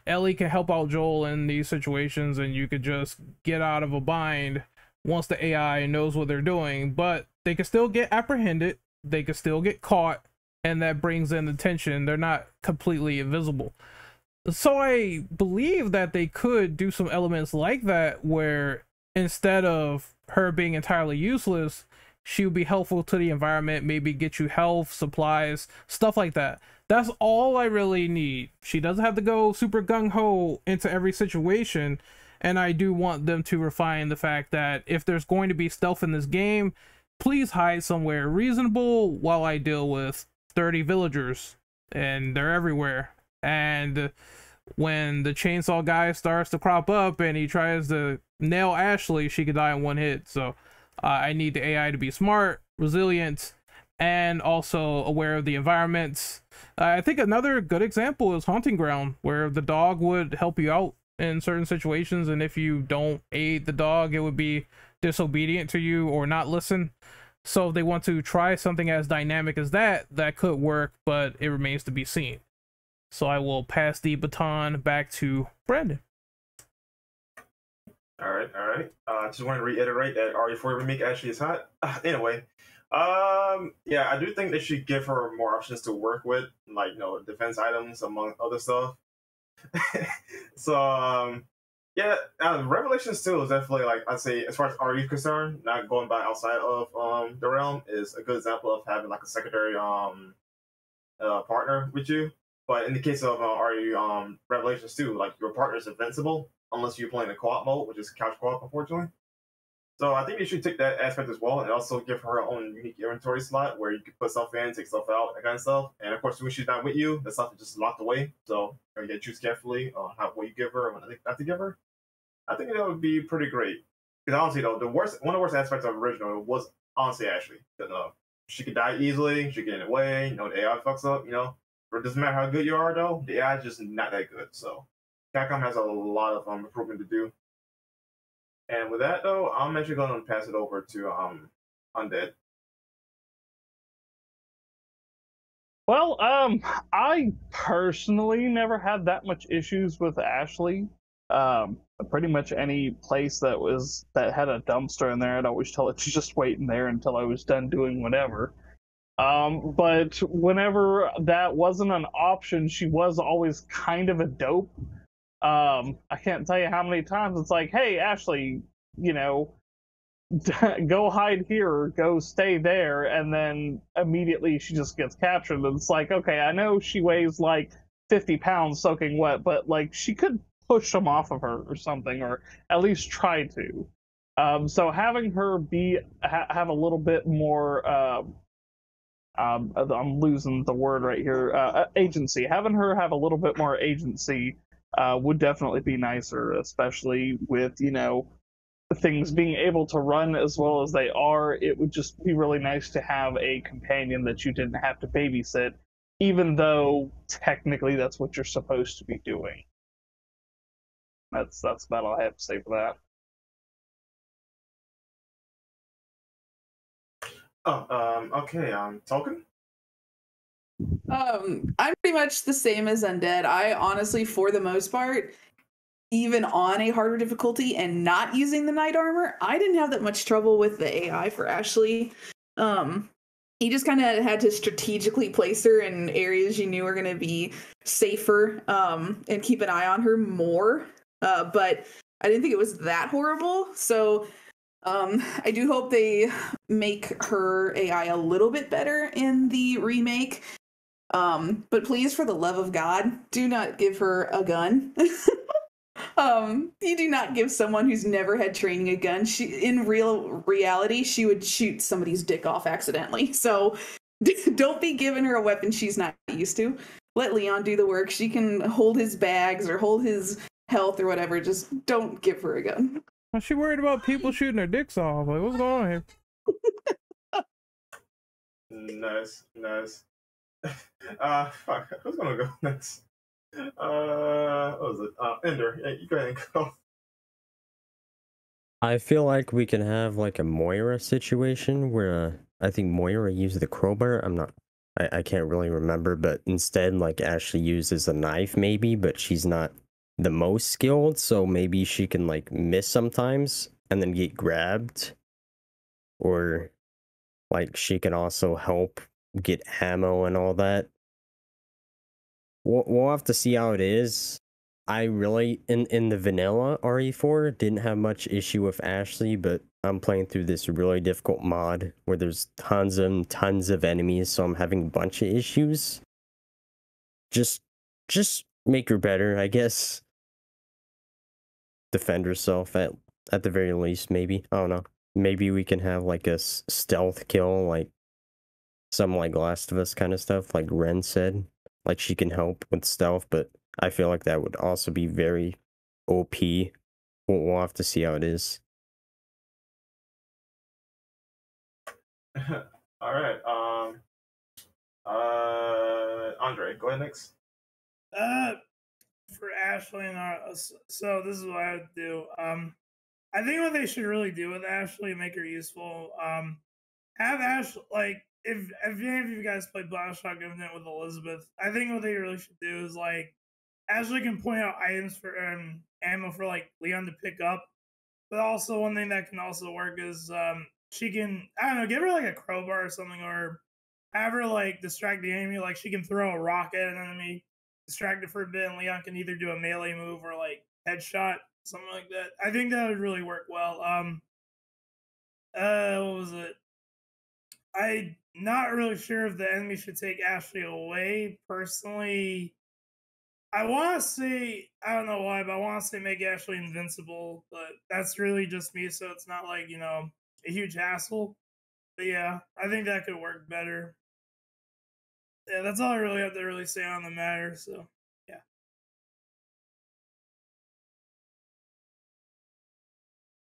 Ellie can help out Joel in these situations and you could just get out of a bind once the AI knows what they're doing, but they can still get apprehended, they can still get caught, and that brings in the tension. They're not completely invisible. So I believe that they could do some elements like that where instead of her being entirely useless, she would be helpful to the environment, maybe get you health, supplies, stuff like that. That's all I really need. She doesn't have to go super gung-ho into every situation, and I do want them to refine the fact that if there's going to be stealth in this game, please hide somewhere reasonable while I deal with 30 villagers, and they're everywhere. And when the chainsaw guy starts to crop up and he tries to nail Ashley, she could die in one hit. So I need the AI to be smart, resilient, and also aware of the environments. I think another good example is Haunting Ground, where the dog would help you out in certain situations, and if you don't aid the dog, it would be disobedient to you or not listen. So if they want to try something as dynamic as that, that could work, but it remains to be seen. So I will pass the baton back to Brandon. All right. Just want to reiterate that RE4 Remake actually is hot. Anyway, yeah, I do think they should give her more options to work with, like, you know, defense items among other stuff. So, yeah, Revelations 2 is definitely, like, I'd say, as far as RE is concerned, not going by outside of the realm, is a good example of having, like, a secondary partner with you. But in the case of RE Revelations 2, like, your partner is invincible unless you're playing the co-op mode, which is couch co-op, unfortunately. So I think you should take that aspect as well, and also give her own unique inventory slot where you can put stuff in, take stuff out, that kind of stuff. And of course, when she's not with you, the stuff is just locked away. So you gotta choose carefully on what you give her and what not to give her. I think that would be pretty great. Because honestly, though, one of the worst aspects of the original was honestly Ashley. She could die easily, she could get in the way, you know, the AI fucks up, you know. But it doesn't matter how good you are, though, the AI is just not that good. So Capcom has a lot of improvement to do. And with that, though, I'm actually going to pass it over to Undead. Well, I personally never had that much issues with Ashley. Pretty much any place that had a dumpster in there, I'd always tell it to just wait in there until I was done doing whatever. But whenever that wasn't an option, she was always kind of a dope. I can't tell you how many times it's like, hey, Ashley, you know, go hide here or go stay there, and then immediately she just gets captured. And it's like, okay, I know she weighs like 50 pounds soaking wet, but like she could push them off of her or something, or at least try to. So having her have a little bit more I'm losing the word right here, agency. Having her have a little bit more agency would definitely be nicer, especially with, you know, things being able to run as well as they are. It would just be really nice to have a companion that you didn't have to babysit, even though technically that's what you're supposed to be doing. That's about all I have to say for that. Okay, Tolkien? I'm pretty much the same as Undead. I honestly, for the most part, even on a harder difficulty and not using the knight armor, I didn't have that much trouble with the AI for Ashley. You just kind of had to strategically place her in areas you knew were going to be safer, and keep an eye on her more. But I didn't think it was that horrible. So I do hope they make her AI a little bit better in the remake. But please, for the love of God, do not give her a gun. You do not give someone who's never had training a gun. In reality, she would shoot somebody's dick off accidentally. So don't be giving her a weapon she's not used to. Let Leon do the work. She can hold his bags or hold his health or whatever. Just don't give her a gun. Well, she worried about people shooting her dicks off. Like, what's going on here? Nice. Fuck. Who's gonna go next? What was it? Ender. Yeah, you go ahead and go. I feel like we can have like a Moira situation where I think Moira used the crowbar. I can't really remember, but instead like Ashley uses a knife maybe, but she's not the most skilled, so maybe she can like miss sometimes and then get grabbed, or like she can also help get ammo and all that. We'll have to see how it is. I really, in the vanilla RE4, didn't have much issue with Ashley, but I'm playing through this really difficult mod where there's tons and tons of enemies, so I'm having a bunch of issues. Just make her better, I guess. Defend herself at the very least, maybe. I don't know. Maybe we can have like a stealth kill, like some like Last of Us kind of stuff, like Ren said. Like she can help with stealth, but I feel like that would also be very OP. We'll have to see how it is. All right. Andre, go ahead next. For Ashley and so this is what I would do. I think what they should really do with Ashley, make her useful. Have Ashley, like, if any of you guys played Bioshock Infinite with Elizabeth, I think what they really should do is like Ashley can point out items for ammo for like Leon to pick up, but also one thing that can also work is she can, I don't know, give her like a crowbar or something, or have her like distract the enemy. Like she can throw a rock at an enemy, distract it for a bit, and Leon can either do a melee move or like headshot, something like that. I think that would really work well. What was it? I'm not really sure if the enemy should take Ashley away. Personally, I want to say, I don't know why, but I want to say make Ashley invincible, but that's really just me, so it's not like, you know, a huge hassle. But yeah, I think that could work better. Yeah, that's all I really have to really say on the matter, so yeah.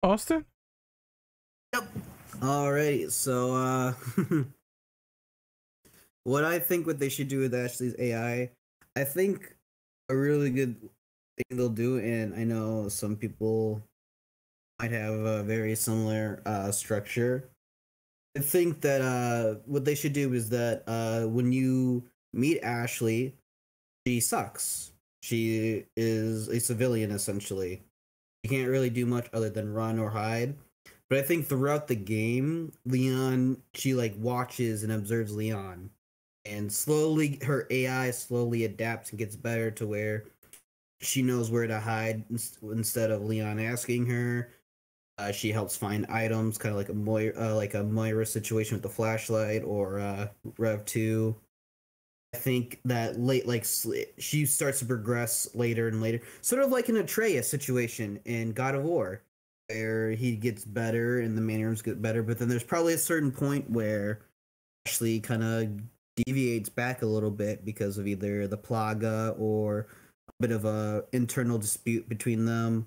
Austin? Yep. Alright, so what I think what they should do with Ashley's AI, I think a really good thing they'll do, and I know some people might have a very similar structure. I think that what they should do is that when you meet Ashley, she sucks. She is a civilian essentially. She can't really do much other than run or hide. But I think throughout the game, she like watches and observes Leon, and slowly her AI slowly adapts and gets better to where she knows where to hide instead of Leon asking her. She helps find items, kind of like a Moira situation with the flashlight, or Rev 2. I think that she starts to progress later and later, sort of like an Atreus situation in God of War, where he gets better and the mannerisms get better, but then there's probably a certain point where Ashley kind of deviates back a little bit because of either the plaga or a bit of a internal dispute between them.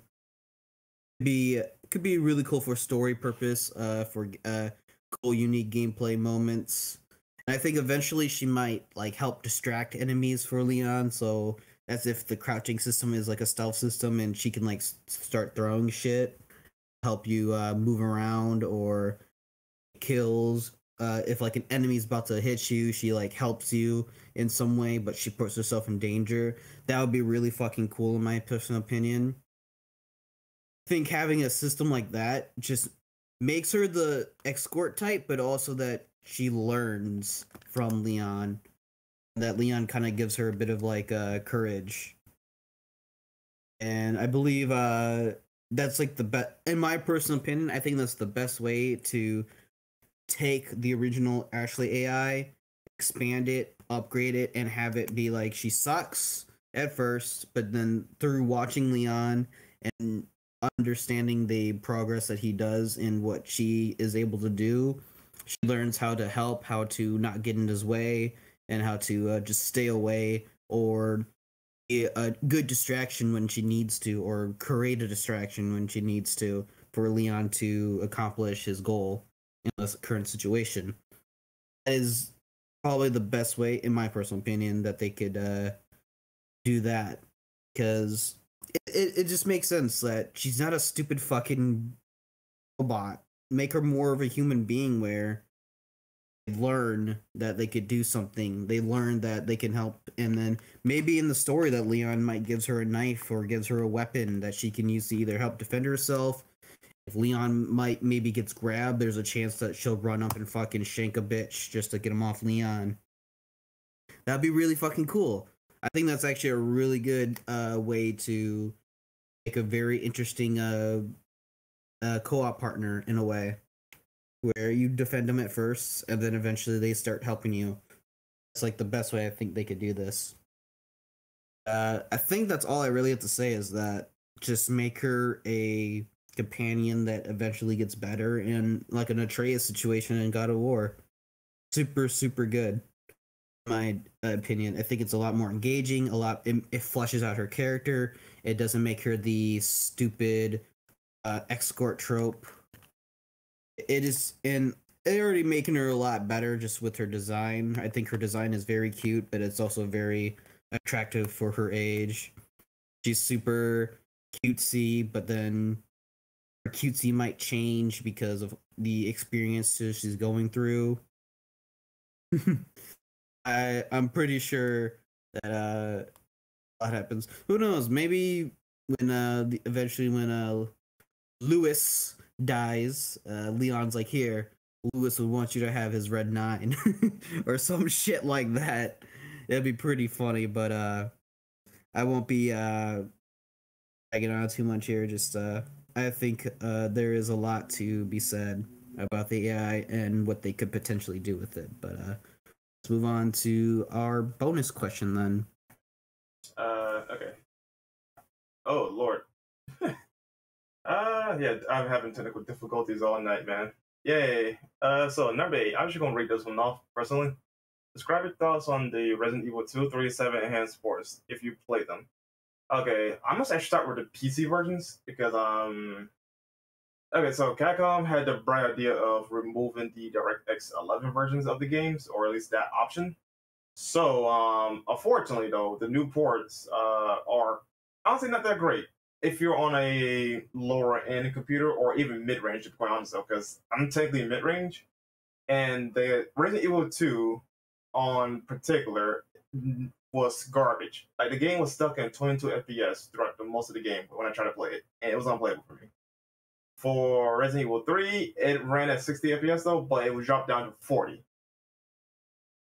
Could be really cool for story purpose, for cool unique gameplay moments. And I think eventually she might like help distract enemies for Leon, so as if the crouching system is like a stealth system and she can like start throwing shit, help you move around, or kills. If like an enemy's about to hit you, she like helps you in some way, but she puts herself in danger. That would be really fucking cool in my personal opinion. think having a system like that just makes her the escort type, but also that she learns from Leon. That Leon kind of gives her a bit of like courage. And I believe that's like the best, in my personal opinion, I think that's the best way to take the original Ashley AI, expand it, upgrade it, and have it be like she sucks at first, but then through watching Leon and understanding the progress that he does and what she is able to do, she learns how to help, how to not get in his way, and how to just stay away or be a good distraction when she needs to, or create a distraction when she needs to, for Leon to accomplish his goal in this current situation. That is probably the best way, in my personal opinion, that they could do that, because it just makes sense that she's not a stupid fucking robot. Make her more of a human being where they learn that they could do something. They learn that they can help, and then maybe in the story that Leon might gives her a knife or gives her a weapon that she can use to either help defend herself. If Leon maybe gets grabbed, there's a chance that she'll run up and fucking shank a bitch just to get him off Leon. That'd be really fucking cool. I think that's actually a really good way to make a very interesting co-op partner in a way, where you defend them at first and then eventually they start helping you. It's like the best way I think they could do this. I think that's all I really have to say, is that just make her a companion that eventually gets better, in like an Atreus situation in God of War. Super, super good. In my opinion, I think it's a lot more engaging. It fleshes out her character. It doesn't make her the stupid escort trope. It is, and they're already making her a lot better just with her design. I think her design is very cute, but it's also very attractive for her age. She's super cutesy, but then her cutesy might change because of the experiences she's going through. I'm pretty sure that what happens. Who knows? Maybe when eventually when Lewis dies, Leon's like, here, Lewis would want you to have his red 9 or some shit like that. It'd be pretty funny, but I won't be dragging on too much here. Just I think there is a lot to be said about the AI and what they could potentially do with it. But let's move on to our bonus question then. Okay. Oh Lord. Yeah, I'm having technical difficulties all night, man. Yay. So number 8, I'm just gonna read this one off personally. Describe your thoughts on the Resident Evil 2, 3, 7 enhanced ports if you play them. Okay, I must actually start with the PC versions because okay, so Capcom had the bright idea of removing the DirectX 11 versions of the games, or at least that option. So unfortunately though, the new ports are honestly not that great if you're on a lower end computer, or even mid-range, to be quite honest though, because I'm technically mid-range, and the Resident Evil 2 on particular was garbage. Like, the game was stuck in 22 FPS throughout most of the game when I tried to play it, and it was unplayable for me. For Resident Evil 3, it ran at 60 FPS though, but it was dropped down to 40.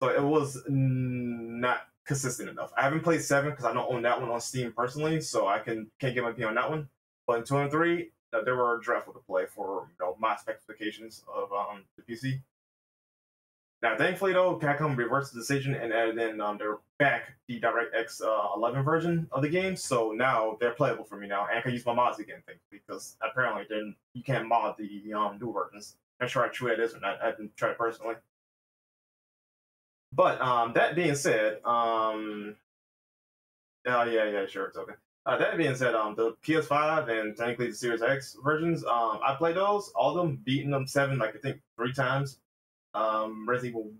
So it was not consistent enough. I haven't played 7 because I don't own that one on Steam personally, so I can't get my opinion on that one. But in 2 and 3, they were dreadful to play for my specifications of the PC. Now, thankfully though, Capcom reversed the decision and added in their the DirectX 11 version of the game, so now they're playable for me now, and I can use my mods again, because apparently then you can't mod the new versions. I'm not sure how true that is or not. I haven't tried it personally. But that being said, yeah, sure, it's okay. That being said, the PS5 and technically the Series X versions, I played those, all of them, beating them 7, like I think 3 times. Resident Evil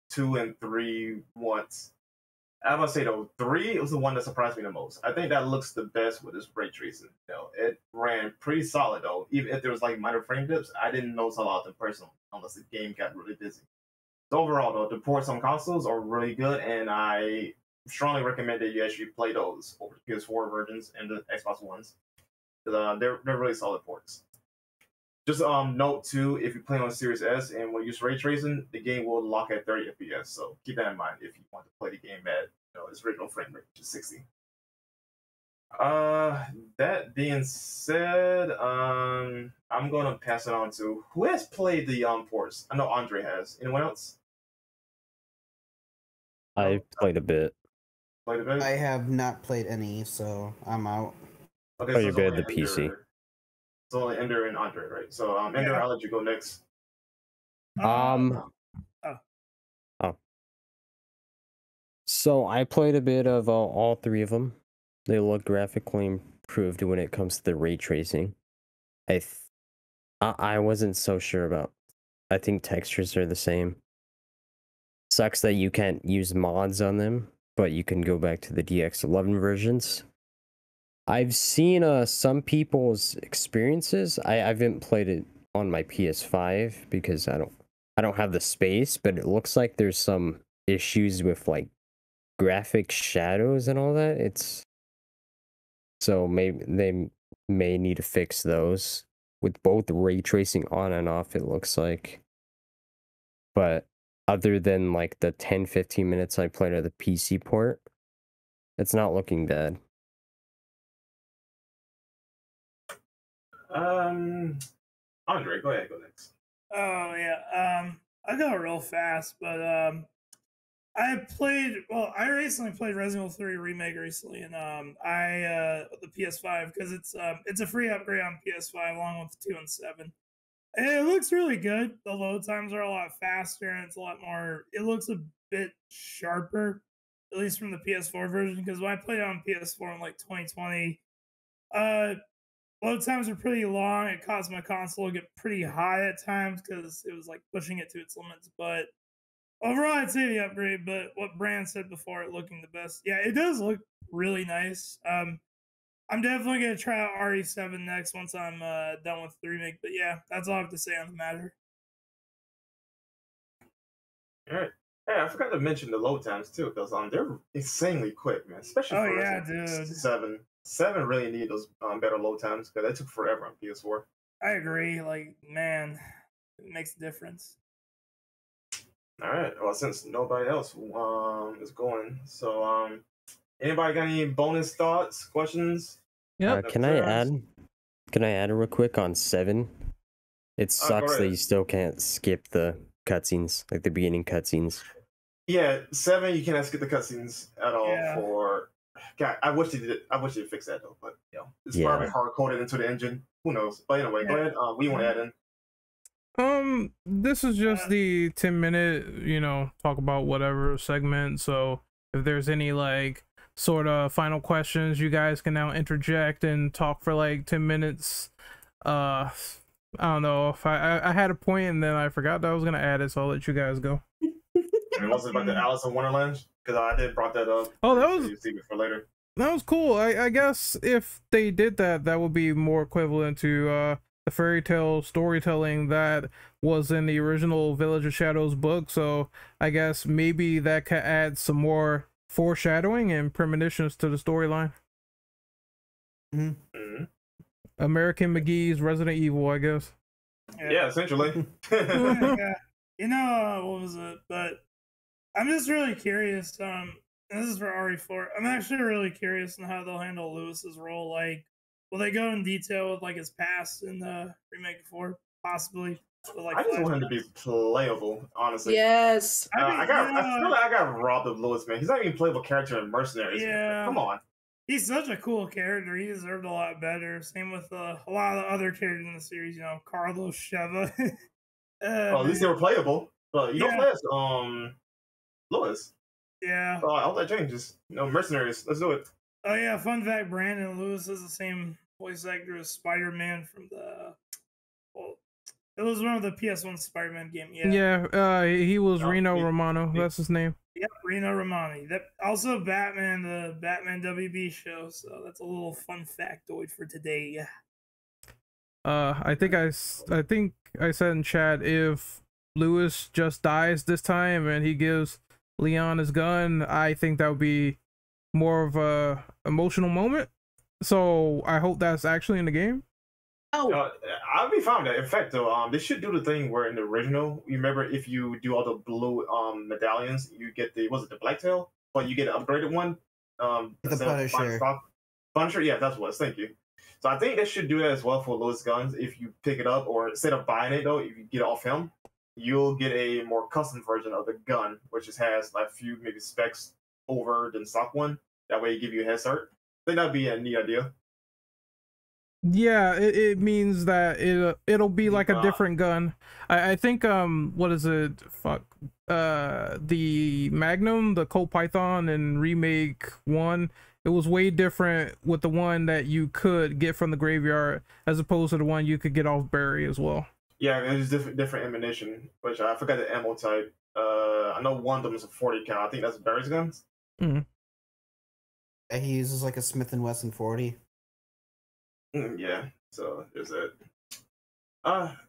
2 and 3 once. I must say though, 3 was the one that surprised me the most. I think that looks the best with this ray tracing. It ran pretty solid though. Even if there was like minor frame dips, I didn't notice a lot of them personally, unless the game got really busy. So overall though, the ports on consoles are really good, and I strongly recommend that you actually play those over the PS4 versions and the Xbox Ones. They're really solid ports. Just note too, if you play on Series S and when you use ray tracing, the game will lock at 30 FPS. So keep that in mind if you want to play the game at its original frame rate, which is 60. That being said, I'm gonna pass it on to who has played the ports. I know Andre has. Anyone else? I played a bit. Played a bit. I have not played any, so I'm out. Okay, Oh, so you it's bad only the PC. Ender. It's only Ender and Andre, right? So Ender, Yeah. I'll let you go next. So I played a bit of all three of them. They look graphically improved when it comes to the ray tracing. I wasn't so sure about. I think textures are the same. Sucks that you can't use mods on them, but you can go back to the DX11 versions. I've seen some people's experiences. I haven't played it on my PS5 because I don't have the space, but it looks like there's some issues with like graphic shadows and all that. So maybe they may need to fix those with both ray tracing on and off, it looks like. But other than like the 10-15 minutes I played of the PC port, it's not looking bad. Andre, go ahead, go next. Oh yeah. I go real fast, but I recently played Resident Evil 3 Remake recently, and the PS5 because it's a free upgrade on PS5 along with 2 and 7. And it looks really good. The load times are a lot faster, and it's a lot more. It looks a bit sharper, at least from the PS4 version. Because when I played it on PS4 in like 2020, load times are pretty long. It caused my console to get pretty hot at times because it was like pushing it to its limits. But overall, I'd say the upgrade. But what Brand said before, it looking the best. Yeah, it does look really nice. I'm definitely gonna try out RE7 next once I'm done with the remake. But yeah, that's all I have to say on the matter. All right. Hey, I forgot to mention the load times too, because they're insanely quick, man. Especially for dude. 7. 7 really need those better load times because that took forever on PS4. I agree. Like, man, it makes a difference. All right. Well, since nobody else is going, so anybody got any bonus thoughts, questions? Yeah. Can I add real quick on 7? It sucks that you still can't skip the cutscenes, like the beginning cutscenes. Yeah, 7 you cannot skip the cutscenes at all. Yeah. For God, I wish they did. I wish they fix that though. But it's probably hard coded into the engine. Who knows? But anyway, go ahead. We want to add in. This is just the 10-minute, talk about whatever segment. So if there's any like sort of final questions, you guys can now interject and talk for like 10 minutes. I don't know if I had a point and then I forgot that I was gonna add it, so I'll let you guys go. And was it about the Alice in Wonderland? Because I did brought that up. Oh, that was save it for later. That was cool. I guess if they did that, that would be more equivalent to the fairy tale storytelling that was in the original Village of Shadows book. So I guess maybe that could add some more foreshadowing and premonitions to the storyline. Mm-hmm. American McGee's Resident Evil, I guess. Yeah, essentially. Yeah. What was it? But I'm just really curious. This is for RE4. I'm actually really curious on how they'll handle Lewis's role. Like, will they go in detail with like his past in the Remake 4? Possibly. With, like, I just want him to be playable, honestly. Yes. I feel like I got robbed of Lewis, man. He's not even a playable character in Mercenaries. Yeah. Man. Come on. He's such a cool character. He deserved a lot better. Same with a lot of the other characters in the series. Carlos Sheva. Well, at least they were playable. But you don't play as Lewis. Yeah. So I hope that changes. Mercenaries. Let's do it. Oh yeah. Fun fact: Brandon Lewis is the same voice actor as Spider-Man from the. Well, it was one of the PS1 Spider-Man game. Yeah. Yeah. He was Reno Romano. That's his name. Yep, Reno Romani. That also Batman, the Batman WB show. So that's a little fun factoid for today. I think I said in chat, if Lewis just dies this time and he gives Leon his gun, I think that would be more of a emotional moment. So I hope that's actually in the game. Oh, I'll be fine with that. In fact, though, they should do the thing where in the original, you remember if you do all the blue medallions, you get the was it the blacktail, but you get an upgraded one. The instead of Punisher. Punisher, yeah, that's what. Thank you. So I think they should do that as well for those guns. If you pick it up, or instead of buying it though, if you get it off him, you'll get a more custom version of the gun, which just has like a few maybe specs over than stock one. That way, it give you a head start. I think that'd be a neat idea. Yeah, it means that it'll be like a different gun. I think what is it? Fuck. The Magnum, the Colt Python in Remake 1, it was way different with the one that you could get from the graveyard as opposed to the one you could get off Barry as well. Yeah, there's different ammunition, which I forgot the ammo type. I know one of them is a 40 cal. I think that's Barry's guns. Mm-hmm. He uses like a Smith & Wesson 40. Yeah, so there's that.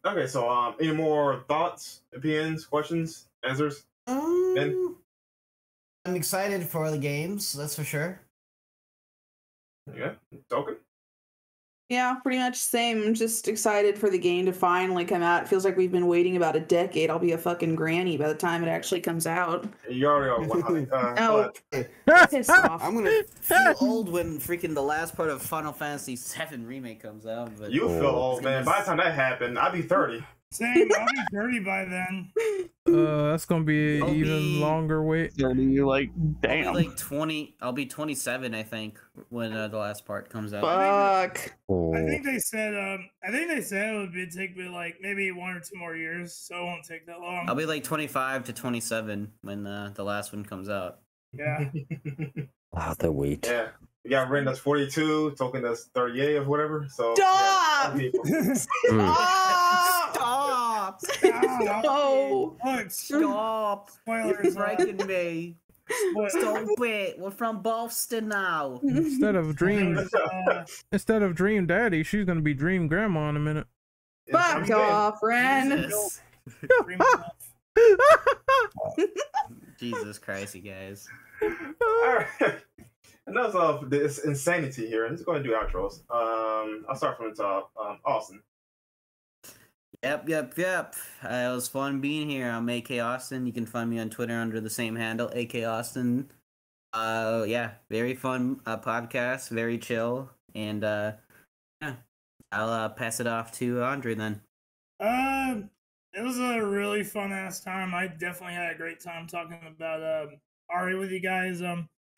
Okay, so any more thoughts, opinions, questions, answers? Ben? I'm excited for the games, that's for sure. Yeah, Token? yeah, pretty much same. I'm just excited for the game to finally come out. It feels like we've been waiting about a decade. I'll be a fucking granny by the time it actually comes out. You already are 100. Oh, piss off. I'm gonna feel old when freaking the last part of Final Fantasy VII Remake comes out. But You feel old, man. By the time that happened, I'd be 30. Same, I'll be 30 by then. That's gonna be I'll even be- longer wait. You're like, I'll damn. be like 20. I'll be 27, I think, when the last part comes out. Fuck. Oh. I think they said it would take me like maybe 1 or 2 more years, so it won't take that long. I'll be like 25 to 27 when the last one comes out. Yeah. Wow, the wait. Yeah. You got Ren that's 42, Token that's 38 or whatever. So Stop! Yeah, people. Stop! Stop! No! Look, Stop! spoilers. You're breaking me. Spoil- Stop it! We're from Boston now. Instead of Dream, spoilers, instead of Dream Daddy, she's gonna be Dream Grandma in a minute. Fuck off, Ren! Jesus. Dream enough. Jesus Christ, you guys. Alright. Enough of this insanity here. Let's go ahead and do outros. I'll start from the top. Austin. Yep. It was fun being here. I'm AK Austin. You can find me on Twitter under the same handle, AK Austin. Yeah, very fun podcast, very chill, and yeah, I'll pass it off to Andre then. It was a really fun ass time. I definitely had a great time talking about RE with you guys.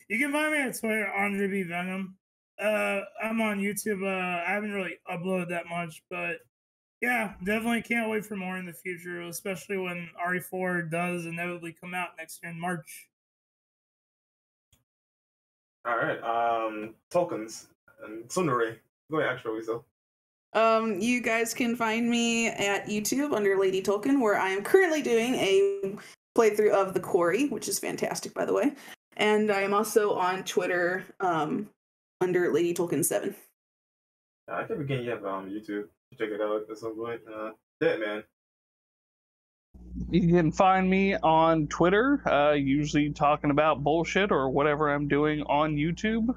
You can find me on Twitter, Andre B Venom. I'm on YouTube. I haven't really uploaded that much, but yeah, definitely can't wait for more in the future, especially when RE4 does inevitably come out next year in March. Alright, tokens. And Sunare. Go ahead, actually, so. You guys can find me at YouTube under Lady Tolkien, where I am currently doing a playthrough of The Quarry, which is fantastic, by the way. And I am also on Twitter under Lady Tolkien 7. I keep forgetting you have YouTube. Check it out at some point. Man. You can find me on Twitter, usually talking about bullshit or whatever I'm doing on YouTube.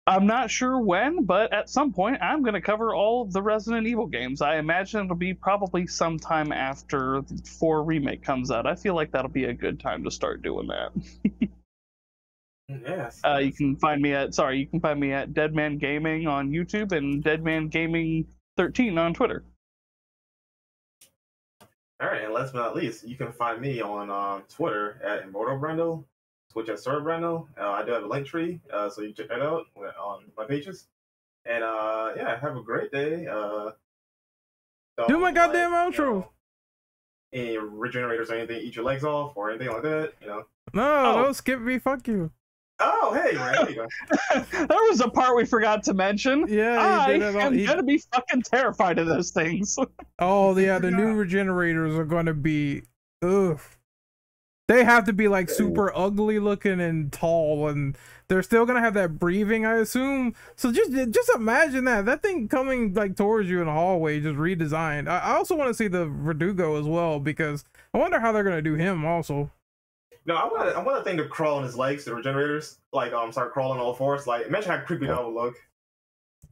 I'm not sure when, but at some point I'm going to cover all of the Resident Evil games. I imagine it'll be probably sometime after the 4 Remake comes out. I feel like that'll be a good time to start doing that. Yes. You can find me at Deadman Gaming on YouTube and Deadman Gaming 13 on Twitter. All right, and last but not least, you can find me on Twitter at Immortal Brando, Twitch at Sir Brando. I do have a link tree, so you can check that out on my pages. And yeah, have a great day. Do my goddamn outro. Any regenerators or anything, eat your legs off or anything like that, No, don't skip me. Fuck you. Oh, hey, man, there you go. There was a part we forgot to mention. Yeah, I he did it am gonna be fucking terrified of those things. Oh yeah, the new regenerators are gonna be. Ugh. They have to be like super ugly looking and tall, and they're still gonna have that breathing, I assume. So just imagine that thing coming like towards you in the hallway, just redesigned. I also want to see the Verdugo as well, because I wonder how they're gonna do him also. No, I want that thing to crawl on his legs, the regenerators. Like, start crawling all fours. Like, imagine how creepy that would look.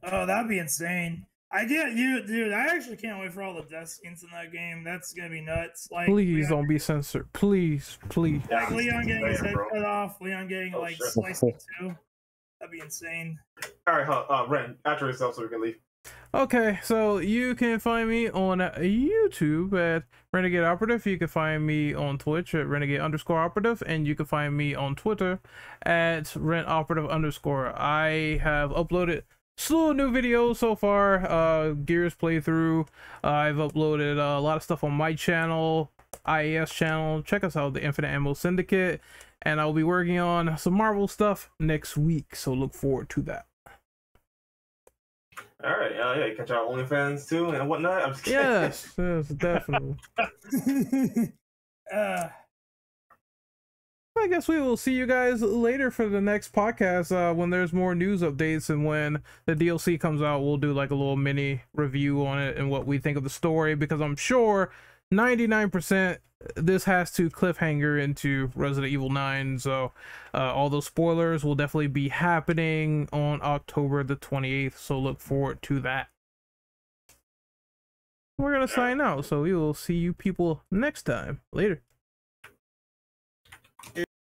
Oh, that'd be insane. I get you, dude. I actually can't wait for all the death scenes in that game. That's gonna be nuts. Like, Please don't be censored. Please, please. Like Leon getting his head cut off, Leon getting Oh, like shit. sliced in two. That'd be insane. All right, Ren, after yourself so we can leave. Okay, so you can find me on YouTube at Renegade Operative. You can find me on Twitch at Renegade_Operative, and you can find me on Twitter at RentOperative_. I have uploaded slew of new videos so far. Gears playthrough. I've uploaded a lot of stuff on my channel, IAS channel. Check us out, the Infinite Ammo Syndicate, and I'll be working on some Marvel stuff next week. So look forward to that. All right, yeah, you catch our OnlyFans too and whatnot. I'm just kidding. Yes, yes, definitely. I guess we will see you guys later for the next podcast when there's more news updates, and when the DLC comes out, we'll do like a little mini review on it and what we think of the story, because I'm sure 99% this has to cliffhanger into Resident Evil 9, so all those spoilers will definitely be happening on October the 28th, so look forward to that. We're gonna sign out, so we will see you people next time. Later.